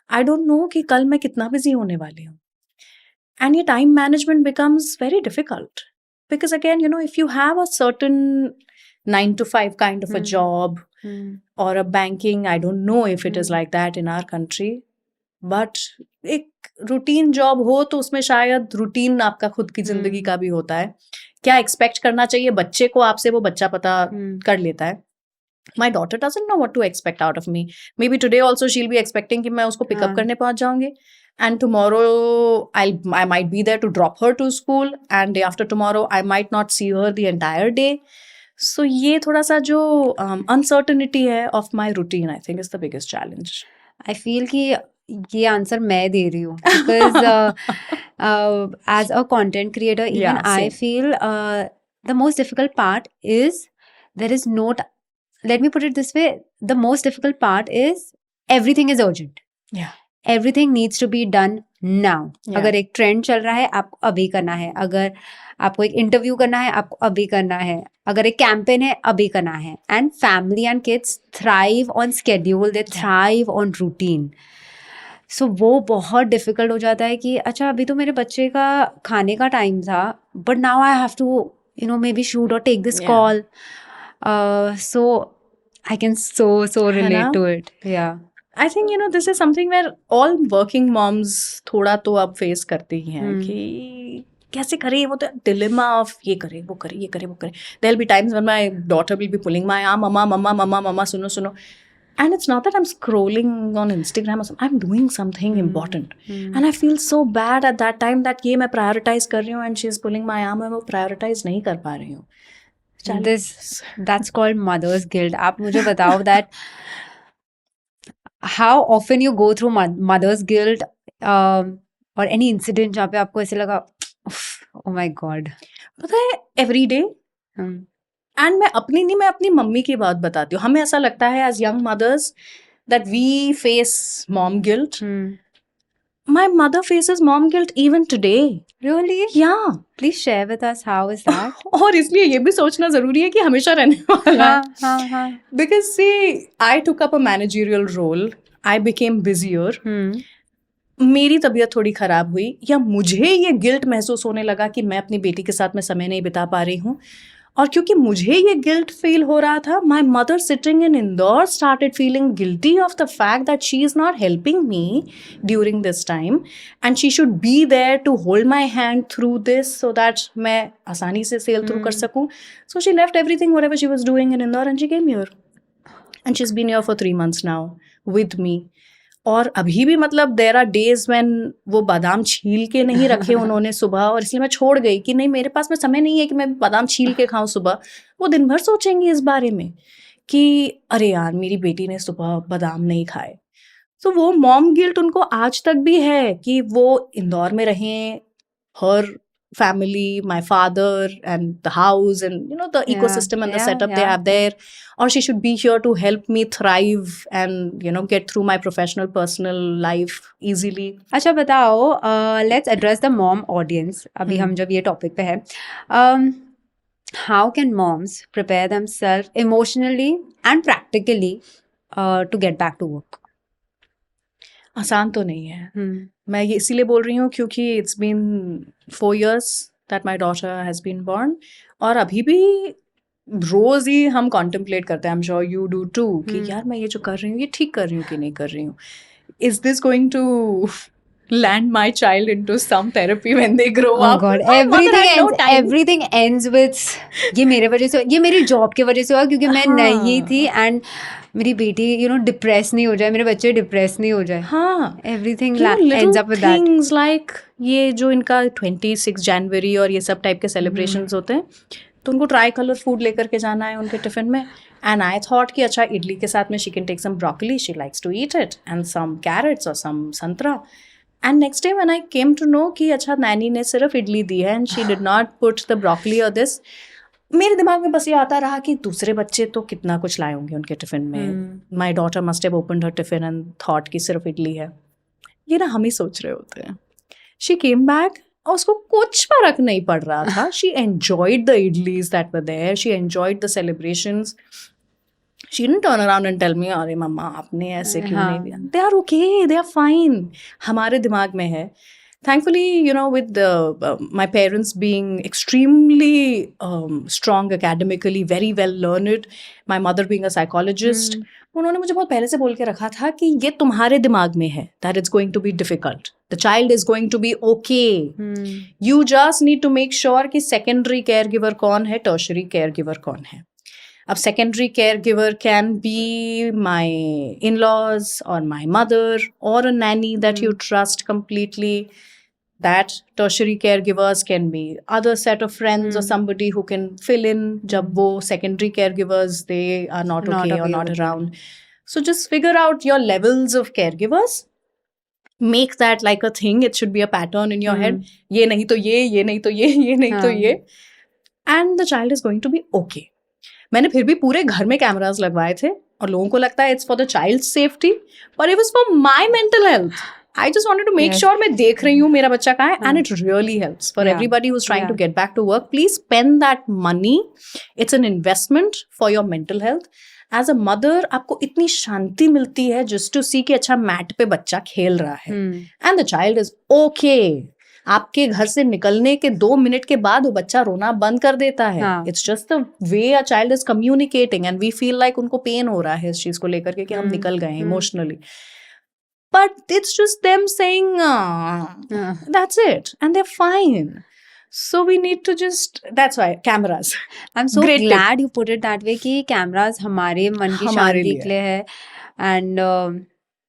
I don't know कि कल मैं कितना busy होने वाली हूँ. And your time management becomes very difficult. Because again, if you have a certain 9 to 5 kind of a job or a banking, I don't know if it is like that in our country. But एक routine job हो तो उसमें शायद routine आपका खुद की जिंदगी का भी होता है. क्या expect करना चाहिए बच्चे को आपसे वो बच्चा पता कर लेता है. My daughter doesn't know what to expect out of me. Maybe today also she'll be expecting कि मैं उसको pick up करने पहुंच जाऊंगी. And tomorrow I might be there to drop her to school, and day after tomorrow I might not see her the entire day. So ये थोड़ा सा जो uncertainty है of my routine, I think is the biggest challenge. I feel कि ये answer मैं दे रही हूँ because as a content creator, even I feel the most difficult part is there is no. Let me put it this way: the most difficult part is everything is urgent. Yeah. Everything needs to be done now. अगर एक trend चल रहा है आपको अभी करना है, अगर आपको एक इंटरव्यू करना है आपको अभी करना है, अगर एक कैंपेन है अभी करना है. And family and kids thrive on schedule, they thrive on routine. So वो बहुत डिफिकल्ट हो जाता है कि अच्छा अभी तो मेरे बच्चे का खाने का टाइम था but now I have to maybe shoot और take this call. So I can so relate to it. Yeah. I think this is something where all working moms थोड़ा तो अब फेस करते ही हैं कि कैसे करें. वो तो dilemma of ये करे वो करे ये करे वो करे. There'll be times when my daughter will be pulling my arm, mama सुनो. And it's not that I'm scrolling on Instagram or something. I'm doing something important. And I feel so bad at that time that ये मैं prioritize कर रही हूँ and she's pulling my arm, मैं वो prioritize नहीं कर पा रही हूँ. That's called mother's guilt. आप मुझे बताओ that how often you go through mother's guilt or any incident जहाँ पे आपको ऐसे लगा oh my god. पता है every day. And मैं अपनी नहीं, मैं अपनी मम्मी की बात बताती हूँ. हमें ऐसा लगता है as young mothers that we face mom guilt. My mother faces mom guilt even today. Really? Yeah. Please share with us how is that? और इसलिए ये भी सोचना जरूरी है कि हमेशा रहने वाला है. हाँ. Because see, I took up a managerial role. I became busier. मेरी तबीयत थोड़ी ख़राब हुई या मुझे ये गिल्ट महसूस होने लगा कि मैं अपनी बेटी के साथ में समय नहीं बिता पा रही हूँ, और क्योंकि मुझे ये गिल्ट फील हो रहा था, my mother sitting in Indore started feeling guilty of the fact that she is not helping me during this time and she should be there to hold my hand through this so that मैं आसानी से sail through कर सकूँ. So she left everything whatever she was doing in Indore and she came here and she is been here for 3 months now with me. और अभी भी मतलब there are days when वो बादाम छील के नहीं रखे उन्होंने सुबह, और इसलिए मैं छोड़ गई कि नहीं मेरे पास में समय नहीं है कि मैं बादाम छील के खाऊं सुबह. वो दिन भर सोचेंगी इस बारे में कि अरे यार मेरी बेटी ने सुबह बादाम नहीं खाए. तो वो मॉम गिल्ट उनको आज तक भी है कि वो इंदौर में रहें, हर family, my father and the house and you know the ecosystem and the setup they have there, or she should be here to help me thrive and you know get through my professional personal life easily. अच्छा बताओ, let's address the mom audience. अभी हम जब ये topic पे है, how can moms prepare themselves emotionally and practically to get back to work? आसान तो नहीं है. मैं ये इसीलिए बोल रही हूँ क्योंकि it's been 4 years that my daughter has been born, और अभी भी रोज़ ही हम कॉन्टेम्पलेट करते हैं, I am sure you do too, कि यार मैं ये जो कर रही हूँ ये ठीक कर रही हूँ कि नहीं कर रही हूँ. Is this going to land my child into some therapy when they grow Oh up? God, My mother had no time. everything ends with ये मेरे वजह से, ये मेरी जॉब की वजह से हुआ क्योंकि मैं नहीं थी, एंड मेरी बेटी डिप्रेस नहीं हो जाए, मेरे बच्चे डिप्रेस नहीं हो जाए. हाँ, everything you know, ends little up with that. things like ये जो इनका 26 जनवरी और ये सब टाइप के सेलिब्रेशंस होते हैं, तो उनको ट्राई कलर फूड लेकर के जाना है उनके टिफिन में. एंड आई थॉट कि अच्छा इडली के साथ में she can take some broccoli, she likes to eat it, and some carrots और सम संतरा. And next day when I came to know कि अच्छा नैनी ने सिर्फ इडली दी है and she did not put the broccoli और दिस, मेरे दिमाग में बस ये आता रहा कि दूसरे बच्चे तो कितना कुछ लाए होंगे उनके टिफिन में. My daughter must have opened her tiffin and thought कि सिर्फ इडली है. ये ना हम ही सोच रहे होते हैं. शी केम बैक और उसको कुछ फर्क नहीं पड़ रहा था. She enjoyed the idlis that were there, she enjoyed the celebrations. She didn't turn around and tell me अरे मम्मा आपने ऐसे क्यों नहीं दिया. They are okay, they are fine. हमारे दिमाग में है. Thankfully, you know, with my parents being extremely strong academically, very well learned, my mother being a psychologist, उन्होंने मुझे बहुत पहले से बोल के रखा था कि ये तुम्हारे दिमाग में है, that it's going to be difficult. The child is going to be okay. You just need to make sure कि secondary caregiver कौन है, tertiary caregiver कौन है. अब secondary caregiver can be my in-laws or my mother or a nanny that you trust completely. That tertiary caregivers can be other set of friends or somebody who can fill in जब वो secondary caregivers they are not okay or not around. So just figure out your levels of caregivers. Make that like a thing. It should be a pattern in your head. ये नहीं तो ये नहीं तो ये नहीं तो ये. And the child is going to be okay. मैंने फिर भी पूरे घर में कैमरास लगवाए थे और लोगों को लगता है it's for the child safety, पर it was for my mental health. I just wanted to make sure मैं देख रही हूँ मेरा बच्चा कहाँ है, and it really helps for everybody who is trying to get back to work. Please spend that money, it's an investment for your mental health. As a mother आपको इतनी शांति मिलती है जस्ट टू सी कि अच्छा मैट पे बच्चा खेल रहा है and the child is okay. आपके घर से निकलने के 2 मिनट के बाद वो बच्चा रोना बंद कर देता है. It's just the way a child is communicating and we feel like उनको पेन हो रहा है इस चीज को लेकर के कि हम निकल गए emotionally, but it's just them saying that's it and they are fine. So we need to just, that's why cameras. I'm so glad you put it that way कि cameras हमारे मन की शांति के लिए है. And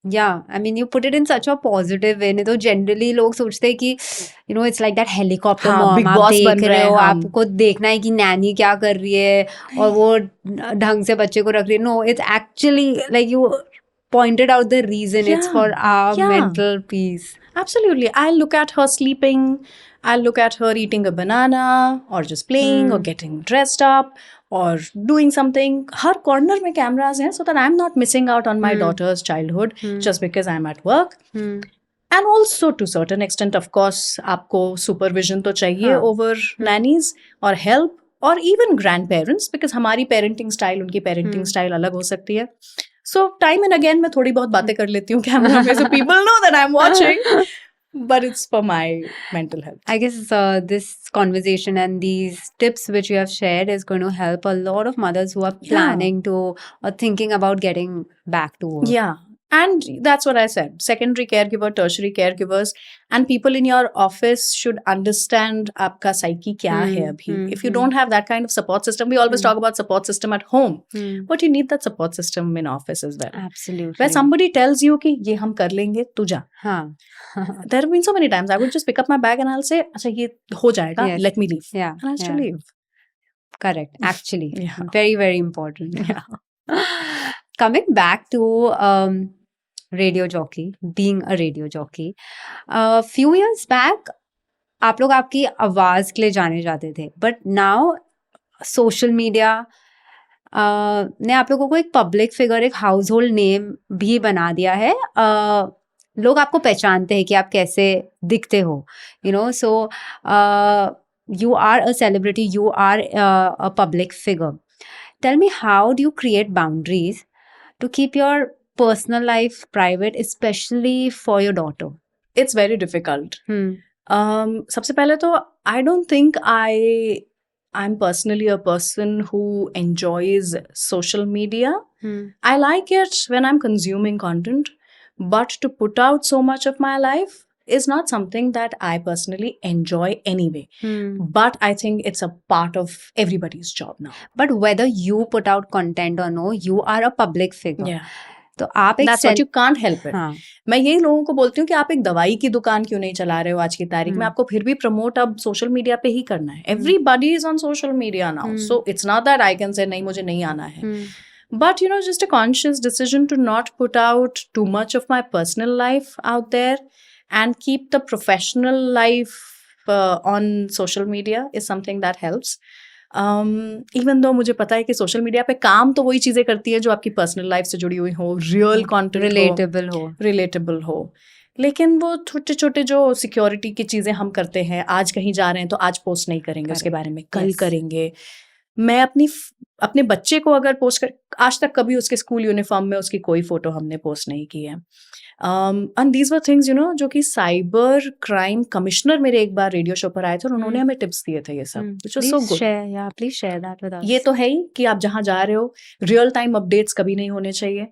yeah, I mean you put it in such a positive way. नहीं तो generally लोग सोचते हैं कि you know it's like that helicopter mom, आप देख रहे हो, आपको देखना है कि नैनी क्या कर रही है और वो ढंग से बच्चे को रख रही है. No, it's actually like you pointed out the reason. It's for our mental peace. Absolutely. I'll look at her sleeping. I'll look at her eating a banana or just playing or getting dressed up or doing something. Her corner में cameras हैं so that I'm not missing out on my daughter's childhood just because I'm at work. And also to certain extent, of course, आपको supervision तो चाहिए over nannies or help or even grandparents, because हमारी parenting style उनकी parenting style अलग हो सकती है. So time and again मैं थोड़ी बहुत बातें कर लेती हूँ कैमरा में, so people know that I'm watching, but it's for my mental health. I guess this conversation and these tips which you have shared is going to help a lot of mothers who are planning to or thinking about getting back to work. Yeah. And that's what I said. Secondary caregiver, tertiary caregivers, and people in your office should understand आपका psyche क्या है अभी. If you don't have that kind of support system, we always talk about support system at home, but you need that support system in office as well. Absolutely. Where somebody tells you कि ये हम कर लेंगे, तू जा. हाँ. There have been so many times I would just pick up my bag and I'll say, अच्छा ये हो जाएगा, Yes. let me leave. Yeah. And I'll still leave. Correct. Actually. Yeah. Very, very important. Yeah. Coming back to radio jockey, being a radio jockey, few years back आप लोग आपकी आवाज के लिए जाने जाते थे, बट नाउ सोशल मीडिया ने आप लोगों को एक पब्लिक फिगर, एक हाउस होल्ड नेम भी बना दिया है. लोग आपको पहचानते हैं कि आप कैसे दिखते हो, you know. So you are a celebrity, you are a public figure. Tell me, how do you create boundaries to keep your personal life private, especially for your daughter? It's very difficult. सबसे पहले तो I don't think I'm personally a person who enjoys social media. I like it when I'm consuming content, but to put out so much of my life is not something that I personally enjoy anyway. But I think it's a part of everybody's job now. But whether you put out content or no, you are a public figure. Yeah. तो आप एक That's what you can't help it. हाँ. मैं यही लोगों को बोलती हूँ कि आप एक दवाई की दुकान क्यों नहीं चला रहे हो आज की तारीख में, आपको फिर भी प्रमोट अब सोशल मीडिया पे ही करना है. Everybody is on social media now. So it's not that I can say नहीं मुझे नहीं आना है. But you know, just a conscious decision to not put out too much of my personal life out there and keep the professional life on social media is something that helps. Even though मुझे पता है कि social media पे काम तो वही चीजें करती है जो आपकी पर्सनल लाइफ से जुड़ी हुई हो, रियल कंटेंट रिलेटेबल हो, लेकिन वो छोटे छोटे जो सिक्योरिटी की चीजें हम करते हैं, आज कहीं जा रहे हैं तो आज पोस्ट नहीं करेंगे उसके बारे में, कल करेंगे. मैं अपने बच्चे को अगर पोस्ट कर, आज तक कभी उसके स्कूल यूनिफॉर्म में उसकी कोई फोटो हमने पोस्ट नहीं की है. And these were things, you know, जो कि साइबर क्राइम कमिश्नर मेरे एक बार रेडियो शो पर आए थे और उन्होंने हमें टिप्स दिए थे ये सब, which was so good. Please share that with us. ये तो है ही कि आप जहां जा रहे हो रियल टाइम अपडेट्स कभी नहीं होने चाहिए.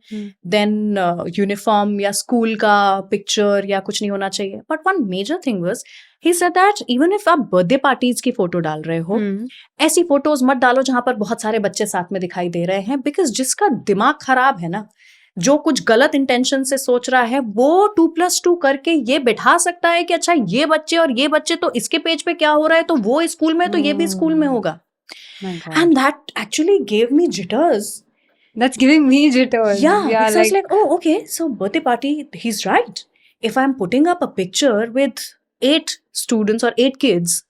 देन यूनिफॉर्म या स्कूल का पिक्चर या कुछ नहीं होना चाहिए. But one major thing was, he said that even if आप बर्थडे पार्टीज की फोटो डाल रहे हो, ऐसी फोटोज मत डालो जहां पर बहुत सारे बच्चे साथ में दिखाई दे रहे हैं, बिकॉज जिसका दिमाग खराब है ना, जो कुछ गलत इंटेंशन से सोच रहा है, वो 2+2 करके ये बिठा सकता है कि अच्छा ये बच्चे और ये बच्चे तो इसके पेज पे क्या हो रहा है, तो वो स्कूल में तो ये भी स्कूल में होगा. And that actually gave me jitters. That's giving me jitters. Yeah, because I was like, oh, okay, so birthday party, he's right. If I'm putting up a picture with 8 students or 8 kids,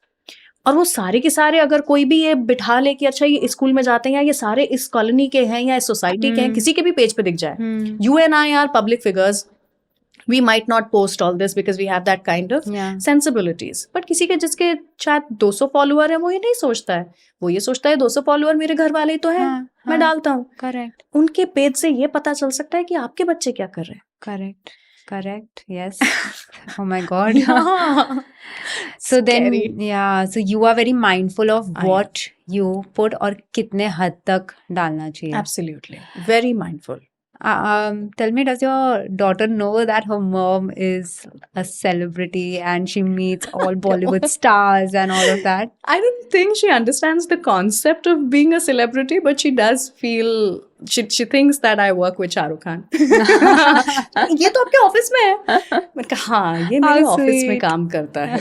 और वो सारे के सारे अगर कोई भी ये बिठा ले कि अच्छा ये स्कूल में जाते हैं या ये सारे इस कॉलोनी के हैं या इस सोसाइटी के हैं, किसी के भी पेज पे दिख जाए. You and I are public figures. We might not post all this because we have that kind of sensibilities. But किसी के जिसके शायद 200 फॉलोअर है, वो ये नहीं सोचता है. वो ये सोचता है 200 फॉलोअर मेरे घर वाले ही तो हैं, मैं डालता हूँ. करेक्ट. उनके पेज से ये पता चल सकता है कि आपके बच्चे क्या कर रहे हैं. Correct. Yes. Oh my God. Yeah. So then, so you are very mindful of what you put और कितने हद तक डालना चाहिए. Absolutely. Very mindful. Tell me, does your daughter know that her mom is a celebrity and she meets all Bollywood stars and all of that? I don't think she understands the concept of being a celebrity, but she does feel, she thinks that I work with Shah Rukh Khan. ये तो आपके office में है. मैंने कहा हाँ, ये मेरे ऑफिस में काम करता है.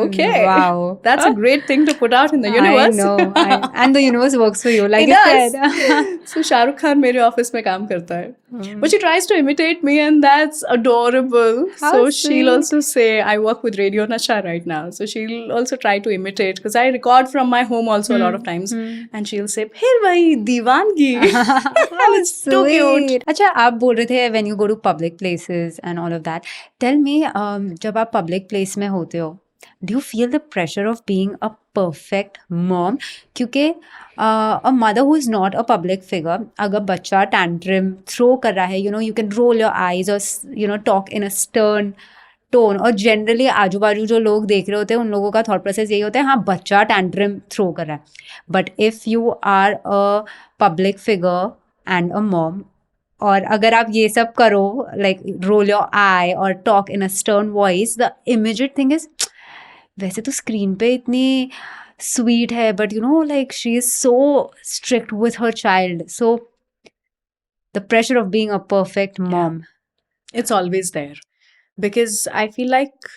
Okay. Wow. That's a great thing to put out in the universe. I know. And the universe works for you, like it you does. said. So Shah Rukh Khan मेरे ऑफिस में काम करता है. But she tries to imitate me and that's adorable. How so sweet. She'll also say, I work with Radio Nasha right now. So she'll also try to imitate because I record from my home also a lot of times. And she'll say, फिर वही दीवानगी. And it's too cute. अच्छा, आप बोल रहे थे when you go to public places and all of that. Tell me, जब आप public place में होते हो, do you feel the pressure of being a perfect mom? क्योंकि a mother who is not a public figure, अगर बच्चा tantrum throw कर रहा है, you know, you can roll your eyes or you know talk in a stern tone, और generally आजू बाजू जो लोग देख रहे होते हैं उन लोगों का thought process यही होता है, हाँ बच्चा tantrum throw कर रहा है. But if you are a public figure and a mom, और अगर आप ये सब करो, like roll your eye or talk in a stern voice, the immediate thing is, वैसे तो स्क्रीन पे इतनी स्वीट है, but you know like she is so strict with her child. So the pressure of being a perfect mom. It's always there because I feel like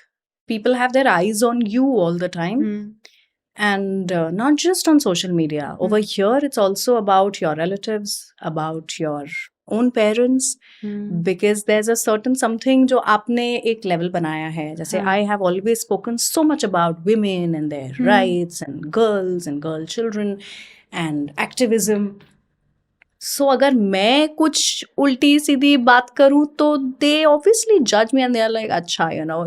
people have their eyes on you all the time. And not just on social media. Over here, it's also about your relatives, about your own parents, because there's a certain something जो आपने एक level बनाया है. जैसे I have always spoken so much about women and their rights and girl children and activism. So अगर मैं कुछ उल्टी सीधी बात करूँ तो they obviously judge me and they are like, अच्छा, you know,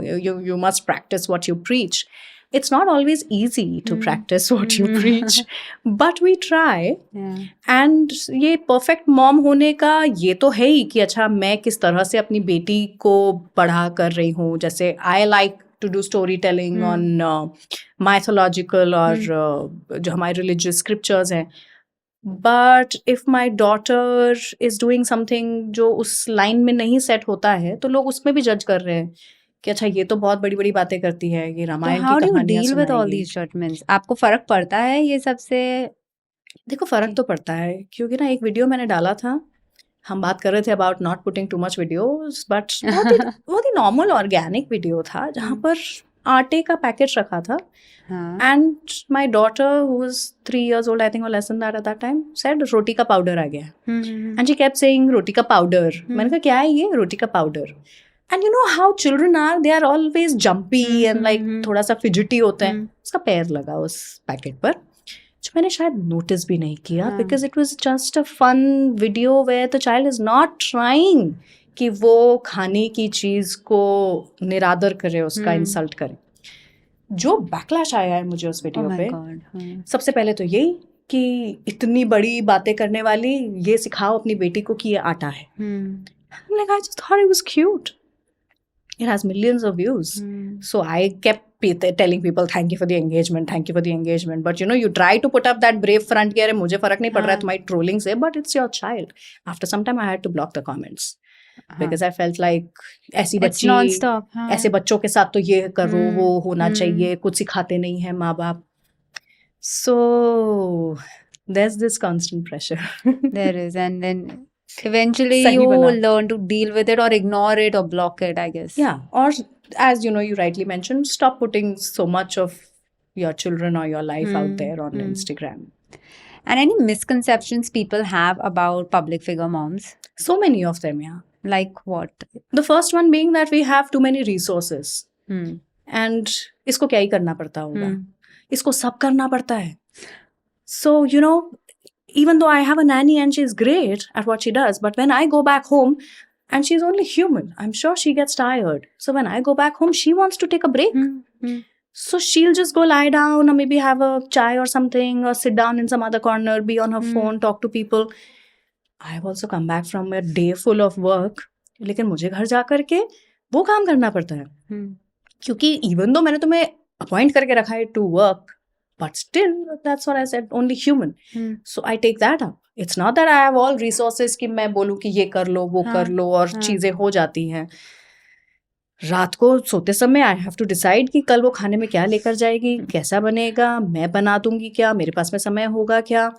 you must practice what you preach. It's not always easy to practice what you preach, but we try. And ये perfect mom होने का ये तो है ही कि अच्छा मैं किस तरह से अपनी बेटी को पढ़ा कर रही हूँ. जैसे I like to do storytelling on mythological और जो हमारे religious scriptures हैं. But if my daughter is doing something जो उस लाइन में नहीं सेट होता है तो लोग उसमें भी जज कर रहे हैं कि अच्छा ये तो बहुत बड़ी बड़ी बातें करती है, ये रामायण की कहानियां deal with all these judgements. आपको फर्क पड़ता है ये सबसे? देखो फर्क तो पड़ता है क्योंकि ना एक वीडियो मैंने डाला था, हम बात कर रहे थे about not putting too much videos, but बहुत ही नॉर्मल ऑर्गेनिक वीडियो था जहाँ पर आटे का पैकेट रखा था. And my daughter who was 3 years old, I think और less than that at that time, said रोटी का पाउडर आ गया. एंड शी केप्ट सेइंग रोटी का पाउडर. मैंने कहा क्या है ये? रोटी का powder. And you know how children are, they are always jumpy and like थोड़ा सा fidgety होते हैं. उसका पैर लगा उस पैकेट पर जो मैंने शायद नोटिस भी नहीं किया, because it was just a fun video where the child is not trying कि वो खाने की चीज को निरादर करे, उसका इंसल्ट करे. जो बैकलैश आया है मुझे उस वीडियो पे, सबसे पहले तो यही कि इतनी बड़ी बातें करने वाली, ये सिखाओ अपनी बेटी को कि ये आटा है. I'm like, I just thought it was cute. It has millions of views. So I kept telling people, thank you for the engagement, thank you for the engagement. But you know, you try to put up that brave front कि अरे मुझे फर्क नहीं पड़ रहा है तुम्हारी trolling से, but it's your child. After some time I had to block the comments. Because I felt like ऐसी बच्ची, ऐसे बच्चों के साथ तो ये करो, वो होना चाहिए, कुछ सिखाते नहीं है माँ बाप. So there's this constant pressure. There is, and then eventually you learn to deal with it or ignore it or block it, I guess. Yeah, or as you know, you rightly mentioned, stop putting so much of your children or your life out there on Instagram. And any misconceptions people have about public figure moms? So many of them, yeah. Like what? The first one being that we have too many resources. And इसको क्या ही करना पड़ता होगा, इसको सब करना पड़ता है. So, you know, even though I have a nanny and she's great at what she does, but when I go back home and she's only human, I'm sure she gets tired. So when I go back home, she wants to take a break. So she'll just go lie down or maybe have a chai or something, or sit down in some other corner, be on her phone, talk to people. I've also come back from a day full of work. लेकिन मुझे घर जा करके वो काम करना पड़ता है. क्योंकि even though मैंने तुम्हें appoint करके रखा है to work, but still, that's what I said, only human. So I take that up. It's not that I have all resources कि मैं बोलूँ कि ये कर लो, वो कर लो और चीज़ें हो जाती हैं. रात को सोते समय I have to decide कि कल वो खाने में क्या लेकर जाएगी, कैसा बनेगा, मैं बना दूंगी क्या, मेरे पास में समय होगा क्या.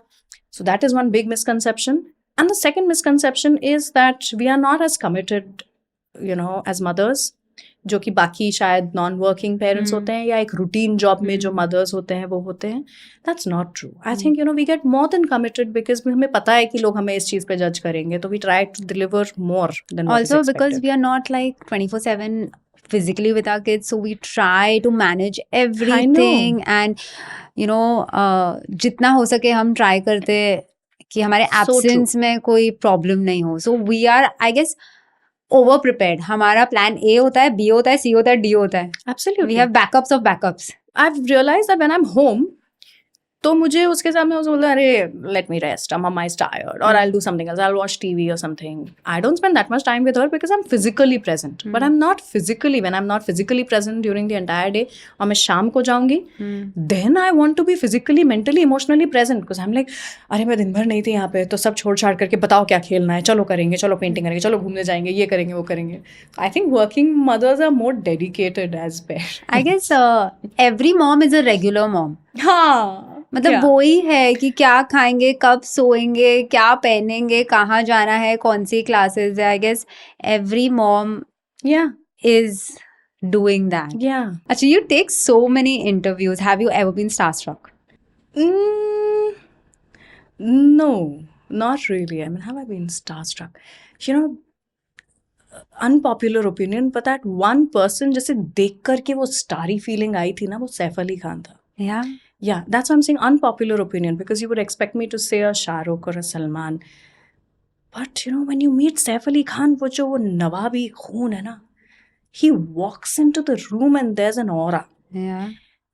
So that is one big misconception. And the second misconception is that we are not as committed, you know, as mothers. जो कि बाकी शायद नॉन वर्किंग पेरेंट्स होते हैं या एक रूटीन जॉब में जो मदर्स होते हैं वो होते हैं. That's not true. I think you know we get more than committed because हमें पता है कि लोग हमें इस चीज पे जज करेंगे, तो we try to deliver more then also because we are not like 24/7 physically with our kids, so we try to manage everything. And you know, जितना हो सके हम ट्राई करते कि हमारे एब्सेंस में कोई प्रॉब्लम नहीं हो. So we are, I guess, over prepared. हमारा प्लान ए होता है, बी होता है, सी होता है, डी होता है. Absolutely. We have backups of backups. I've realized that when I'm home, तो मुझे उसके सामने उसे बोलता अरे let me rest, mama is tired, or I'll do something else, I'll watch TV or something. I don't spend that much time with her because I'm physically present. But I'm not physically, when I'm not physically present during the entire day, और मैं शाम को जाऊंगी, then I want to be physically, mentally, emotionally present because I'm like, अरे मैं दिन भर नहीं थी यहाँ पे, तो सब छोड़ छाड़ करके बताओ क्या खेलना है, चलो करेंगे, चलो पेंटिंग करेंगे, चलो घूमने जाएंगे, ये करेंगे, वो करेंगे. I think working mothers are more dedicated as parents. I guess every mom is a regular mom. हाँ, मतलब yeah. वही है कि क्या खाएंगे, कब सोएंगे, क्या पहनेंगे, कहाँ जाना है, कौन सी क्लासेस है. I guess every mom Yeah, is doing that. yeah. अच्छा, you take so many interviews. Have you ever been starstruck? Mm, no, not really. I mean, have I been starstruck? You know, unpopular opinion, but that one person जैसे देख करके वो starry feeling आई थी ना, वो सैफ अली खान था. Yeah. Yeah, that's what I'm saying, unpopular opinion, because you would expect me to say a Shah Rukh or a Salman. But you know, when you meet Saif Ali Khan, वो जो वो नवाबी खून है ना, he walks into the room and there's an aura. Yeah.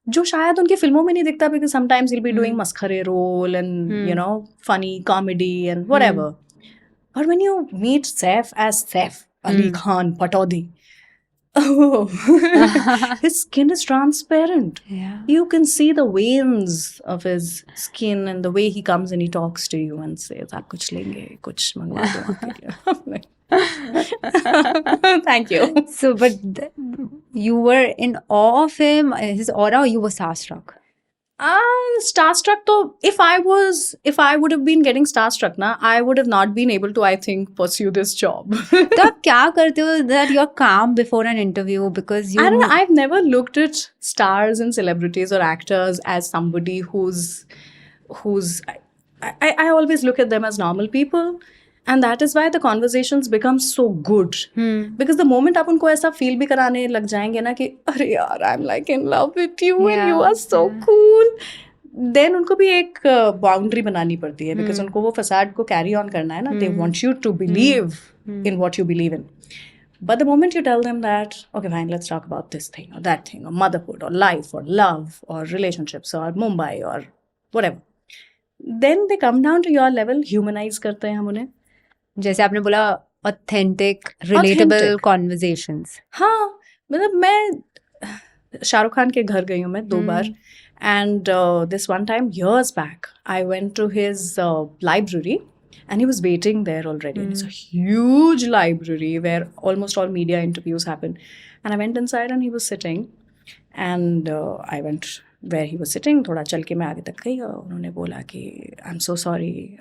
जो शायद उनकी फिल्मों में नहीं दिखता, because sometimes he'll be doing मस्खरे role and you know funny comedy and whatever. But when you meet Saif as Saif Ali Khan Pataudi, oh, his skin is transparent. Yeah. You can see the veins of his skin and the way he comes and he talks to you and says, "आप कुछ लेंगे, कुछ मंगवा दो आपके लिए." I'm like, thank you. So, but you were in awe of him, his aura, or you were starstruck? Starstruck तो if I would have been getting starstruck ना, I would have not been able to, I think, pursue this job. तो आप क्या करते हो that you're calm before an interview because you I don't know, I've never looked at stars and celebrities or actors as somebody who's I always look at them as normal people, and that is why the conversations become so good. Because the moment आप उनको ऐसा feel भी कराने लग जाएंगे ना कि अरे यार I'm like in love with you and you are so cool, then उनको भी एक boundary बनानी पड़ती है, because उनको वो facade को carry on करना है ना. They want you to believe in what you believe in. But the moment you tell them that, okay, fine, let's talk about this thing or that thing or motherhood or life or love or relationships or Mumbai or whatever, then they come down to your level, humanize करते हैं हम उन्हें. जैसे आपने बोला authentic, relatable conversations. हाँ, मतलब मैं शाहरुख खान के घर गई हूँ मैं 2 बार, and this one time years back I went to his library and he was waiting there already. And it's a huge library where almost all media interviews happen, and I went inside and he was sitting, and I went where he was sitting, थोड़ा चल के मैं आगे तक गई और उन्होंने बोला कि I'm so sorry,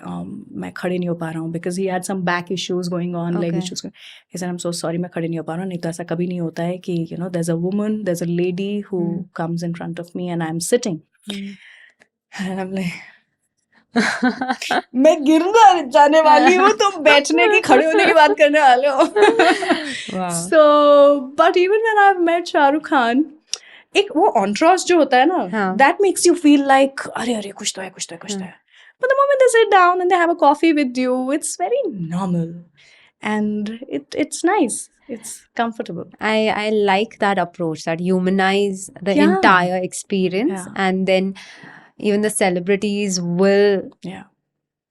मैं खड़े नहीं हो पा रहा हूँ, because he had some back issues going on, leg issues. He said, I'm so sorry, मैं खड़े नहीं हो पा रहा हूँ, नहीं तो ऐसा कभी नहीं होता है कि you know there's a woman, there's a lady who comes in front of me and I'm sitting. And I'm like, मैं गिरना जाने वाली हूँ, तुम बैठने की खड़े होने की बात करने वाले हो. So, but even when I've met Shahrukh Khan, एक वो entourage जो होता है ना, that makes you feel like अरे अरे कुछ तो है, कुछ तो है, कुछ तो है. But the moment they sit down and they have a coffee with you, it's very normal, and it's nice. It's comfortable. I like that approach, that humanize the entire experience, and then even the celebrities will. Yeah.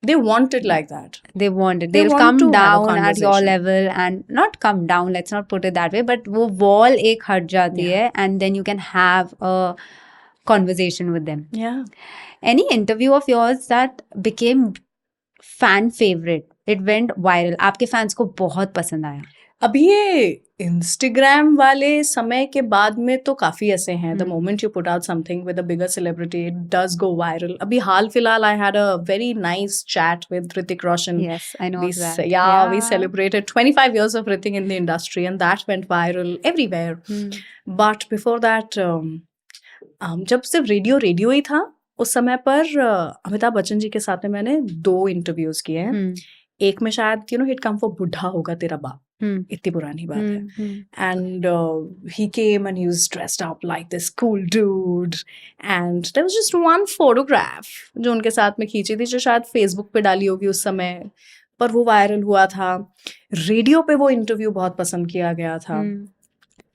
They want it like that. They want it. They'll come down at your level and not come down, let's not put it that way, but वो wall एक हट जाती है, and then you can have a conversation with them. Yeah. Any interview of yours that became fan favorite? It went viral. आपके fans को बहुत पसंद आया. अभी ये Instagram वाले समय के बाद में तो काफी ऐसे हैं. The moment you put out something with a bigger celebrity, it does go viral. अभी हाल फिलहाल I had a very nice chat with Hrithik Roshan. Yes, I know that. Yeah, we celebrated 25 years of Hrithik in the industry, and that went viral everywhere. But before that, जब सिर्फ radio ही था, उस समय पर अमिताभ बच्चन जी के साथ में मैंने 2 इंटरव्यूज किए हैं. एक में शायद you know he'd come for बुढ़ा होगा तेरा बाप, इतनी पुरानी बात है, and he came and he was dressed up like this cool dude, and there was just one photograph जो उनके साथ में खींची थी, जो शायद Facebook पे डाली होगी उस समय, पर वो वायरल हुआ था। रेडियो पे वो इंटरव्यू बहुत पसंद किया गया था।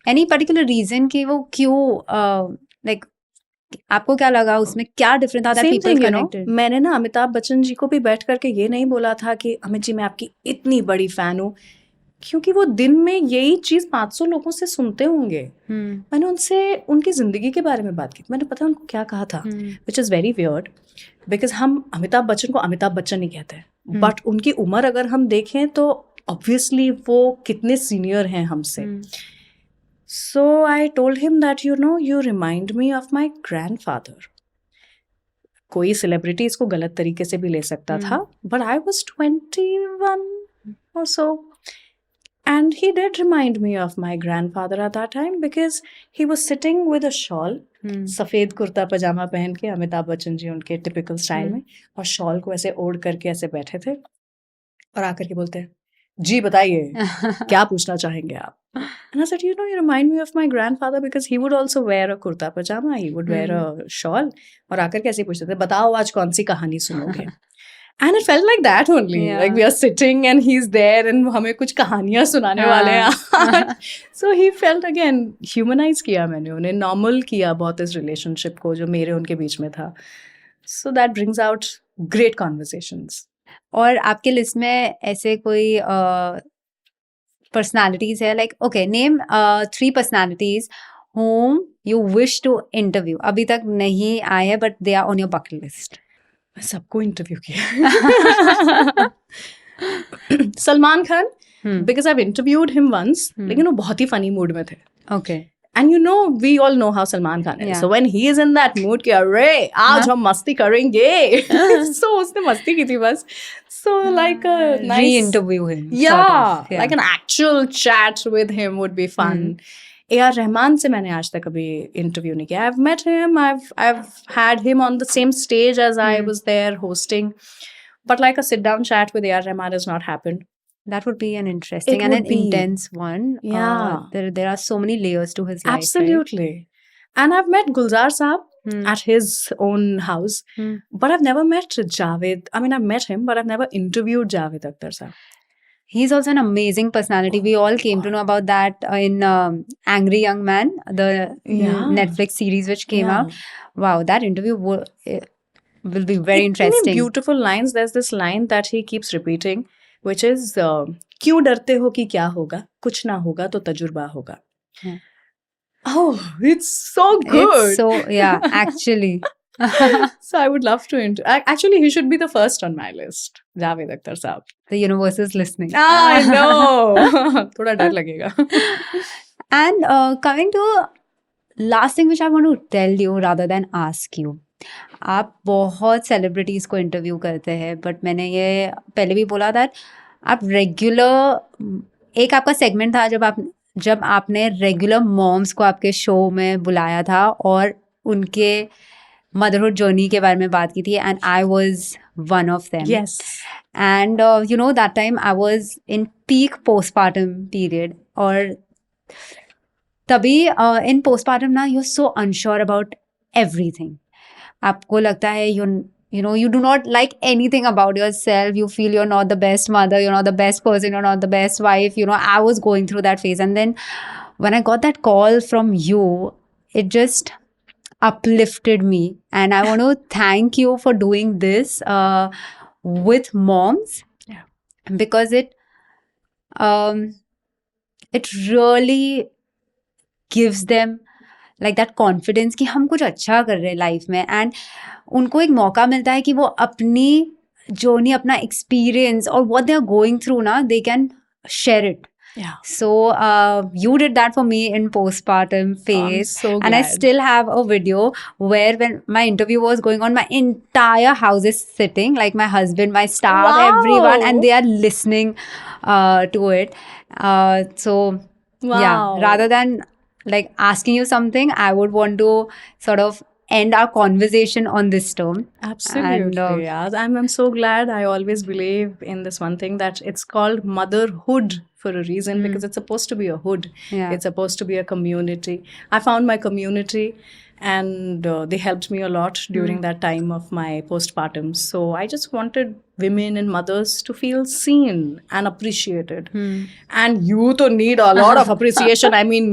एनी पर्टिकुलर रीजन कि वो क्यों लाइक आपको क्या लगा उसमें, क्या डिफरेंट था that same people thing connected? मैंने ना अमिताभ बच्चन जी को भी बैठ करके ये नहीं बोला था कि अमित जी मैं आपकी इतनी बड़ी फैन हूँ, क्योंकि वो दिन में यही चीज 500 लोगों से सुनते होंगे। मैंने उनसे उनकी जिंदगी के बारे में बात की, मैंने पता उनको क्या कहा था, which is very weird because हम अमिताभ बच्चन को अमिताभ बच्चन ही कहते हैं, बट उनकी उम्र अगर हम देखें तो ऑब्वियसली वो कितने सीनियर हैं हमसे। So I told him that you remind me of my grandfather. कोई सेलिब्रिटी इसको गलत तरीके से भी ले सकता था, but I was 21 or so. And he did remind me of my grandfather at that time because he was sitting with a shawl, सफेद कुर्ता पजामा पहन के, अमिताभ बच्चन जी उनके टिपिकल स्टाइल में, और शॉल को ऐसे ओढ़ करके ऐसे बैठे थे और आकर के बोलते हैं जी बताइए क्या पूछना चाहेंगे आप। And I said, you remind me of my grandfather because he would also wear a kurta pajama, he would wear a shawl, और आकर के ऐसे पूछते थे बताओ आज कौन सी कहानी सुनोगे। And it felt like that only, like we are sitting and he's there and हमें कुछ कहानियां सुनाने वाले हैं। So he felt again humanize किया मैंने उन्हें, normal किया बहुत इस relationship को जो मेरे उनके बीच में था। So that brings out great conversations. और आपके लिस्ट में ऐसे कोई पर्सनालिटीज है, like okay name 3 personalities whom you wish to interview, अभी तक नहीं आए हैं but they are on your bucket list? मैं सबको इंटरव्यू किया। Salman Khan, because I interviewed him once, लेकिन वो बहुत ही फनी मूड में थे। Okay, and we all know how Salman Khan is. So when he is in that mood कि अरे आज हम मस्ती करेंगे, so उसने मस्ती की थी बस। So like a nice re-interview him, like an actual chat with him would be fun. A.R. Rahman से मैंने आज तक कभी इंटरव्यू नहीं किया। I've met him, I've had him on the same stage as I was there hosting, but like a sit down chat with A.R. Rahman has not happened. That would be an interesting and an intense one. Yeah. There are so many layers to his life. Absolutely. Right? And I've met Gulzar Saab at his own house, but I've never met Javed. I mean, I've met him, but I've never interviewed Javed Akhtar Saab. He's also an amazing personality. We all came to know about that in Angry Young Man, the Netflix series which came out. Wow, that interview will be very interesting. Beautiful lines. There's this line that he keeps repeating, which is क्यों डरते हो कि क्या होगा, कुछ ना होगा तो तजुर्बा होगा. Oh, it's so good. It's so, yeah, actually. So I would love to actually he should be the first on my list, Javed Akhtar Saab. The universe is listening. I know. थोड़ा डर लगेगा. And coming to last thing which I want to tell you rather than ask you, आप बहुत celebrities को interview करते हैं, but मैंने ये पहले भी बोला था, आप रेगुलर, एक आपका सेगमेंट था जब आपने रेगुलर मॉम्स को आपके शो में बुलाया था और उनके मदरहुड जर्नी के बारे में बात की थी, and I was one of them. Yes. And that time I was in peak postpartum period, और तभी in postpartum ना you're so unsure about everything. आपको लगता है you do not like anything about yourself. You feel you're not the best mother, you're not the best person, you're not the best wife. I was going through that phase, and then when I got that call from you, it just uplifted me, and I want to thank you for doing this with moms, because it really gives them like that confidence कि हम कुछ अच्छा कर रहे हैं life में, and उनको एक मौका मिलता है कि वो अपनी जर्नी, अपना एक्सपीरियंस और what they are going through ना, they can share it. Yeah. So you did that for me in postpartum phase. I'm so glad. And I still have a video where when my interview was going on, my entire house is sitting, like my husband, my staff, Wow. everyone, and they are listening to it. So yeah, rather than like asking you something, I would want to sort of end our conversation on this term. Absolutely. And, yeah. I'm so glad. I always believe in this one thing, that it's called motherhood for a reason, because it's supposed to be a hood. Yeah. It's supposed to be a community. I found my community, and they helped me a lot during that time of my postpartum. So I just wanted women and mothers to feel seen and appreciated. Hmm. And you तो need a lot of appreciation. I mean,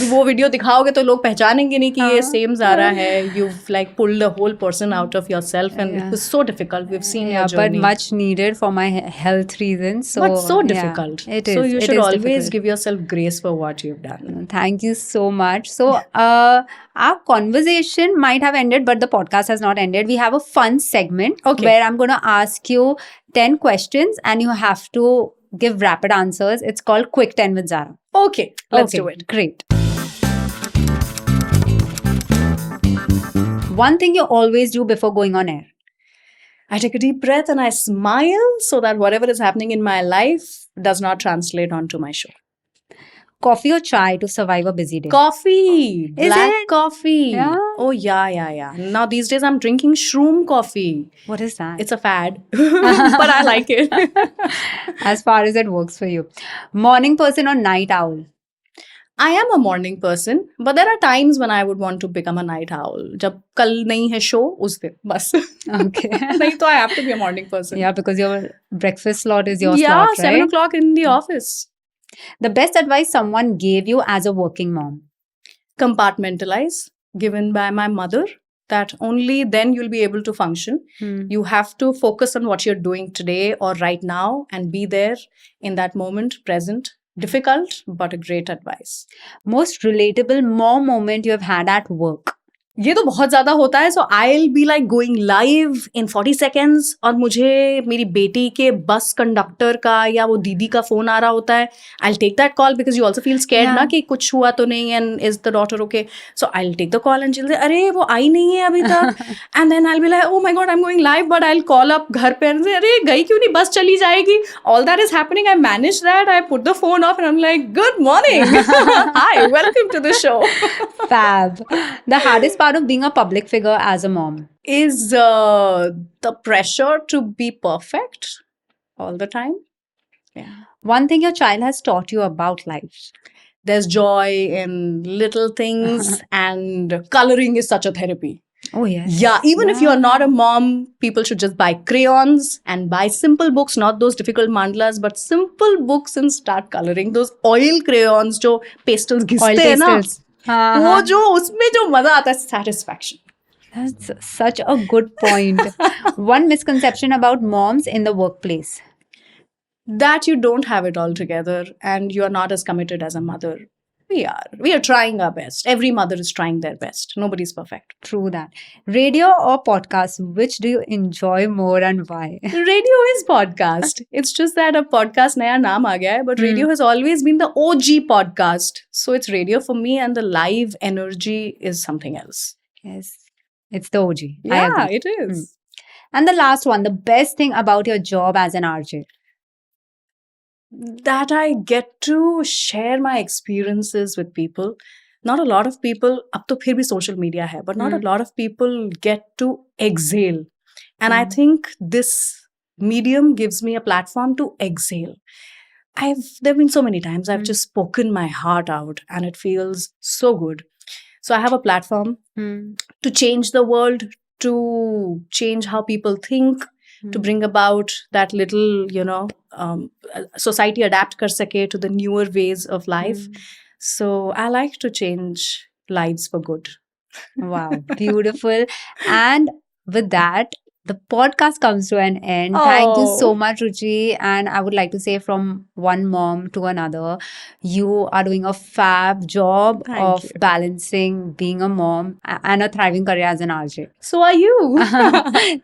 वो video दिखाओगे तो लोग पहचानेंगे नहीं कि ये same Zaara है. You've like pulled a whole person out of yourself, and it was so difficult. We've seen your Yeah, but journey. much needed for my health reasons. So, But so yeah, difficult. it is. So you It should is always difficult. give yourself grace for what you've done. Thank you so much. So, our conversation might have ended, but the podcast has not ended. We have a fun segment Okay. where I'm going to ask you 10 questions and you have to give rapid answers. It's called Quick 10 with Zara. Okay, let's Okay, do it. Great. One thing you always do before going on air. I take a deep breath and I smile so that whatever is happening in my life does not translate onto my show. Coffee or chai to survive a busy day? Coffee, Is black it? coffee. Yeah? Oh yeah. Now these days I'm drinking shroom coffee. What is that? It's a fad, but I like it. As far as it works for you. Morning person or night owl? I am a morning person, but there are times when I would want to become a night owl. जब कल नहीं है show उस दिन बस. Okay. नहीं तो I have to be a morning person. Yeah, because your breakfast slot is your Yeah, slot, 7 right? o'clock in the office. The best advice someone gave you as a working mom? Compartmentalize, given by my mother, that only then you'll be able to function. You have to focus on what you're doing today or right now and be there in that moment, present. Difficult, but a great advice. Most relatable mom moment you have had at work? ये तो बहुत ज़्यादा होता है. So I'll be like going live in 40 seconds और मुझे मेरी बेटी के बस कंडक्टर का या वो दीदी का फ़ोन आ रहा होता है. I'll take that call because you also feel scared Yeah. ना कि कुछ हुआ तो नहीं and is the daughter okay? So I'll take the call and she'll say अरे वो आई नहीं है अभी तक. And then I'll be like oh my god I'm going live, but I'll call up घर पे and say अरे गई क्यों नहीं, बस चली जाएगी. All that is happening. I manage that. I put the phone off and I'm like good morning. Hi, welcome to the show. Fab. The hardest part of being a public figure as a mom? Is the pressure to be perfect all the time. Yeah. One thing your child has taught you about life? There's joy in little things and coloring is such a therapy. Oh, yes. Yeah, even if you're not a mom, people should just buy crayons and buy simple books, not those difficult mandalas, but simple books and start coloring. Those oil crayons जो pastels घिसते हैं ना, वो जो उसमें जो मजा आता है, satisfaction. That's such a good point. One misconception about moms in the workplace? That you don't have it all together and you are not as committed as a mother. We are trying our best. Every mother is trying their best. Nobody's perfect. True that. Radio or podcast, which do you enjoy more and why? Radio is podcast. It's just that a podcast naya naam aa gaya hai, but radio has always been the OG podcast. So it's radio for me and the live energy is something else. Yes, it's the OG. I Yeah, agree. it is. And the last one, the best thing about your job as an RJ? That I get to share my experiences with people. Not a lot of people, अब तो फिर भी social media है, but not a lot of people get to exhale. And I think this medium gives me a platform to exhale. There have been so many times I've just spoken my heart out and it feels so good. So I have a platform to change the world, to change how people think, to bring about that little, society adapt kar sake to the newer ways of life. So I like to change lives for good. Wow, beautiful. And with that, the podcast comes to an end. Thank you so much, Ruchi. And I would like to say from one mom to another, you are doing a fab job Thank of you. balancing being a mom and a thriving career as an RJ. So are you.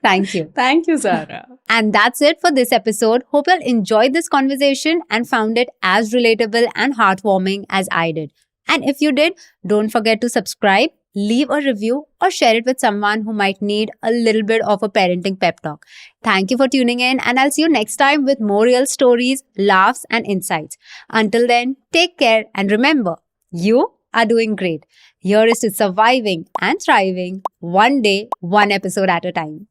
Thank you. Thank you, Zara. And that's it for this episode. Hope you all enjoyed this conversation and found it as relatable and heartwarming as I did. And if you did, don't forget to subscribe, leave a review, or share it with someone who might need a little bit of a parenting pep talk. Thank you for tuning in, and I'll see you next time with more real stories, laughs, and insights. Until then, take care and remember, you are doing great. Here is to surviving and thriving one day, one episode at a time.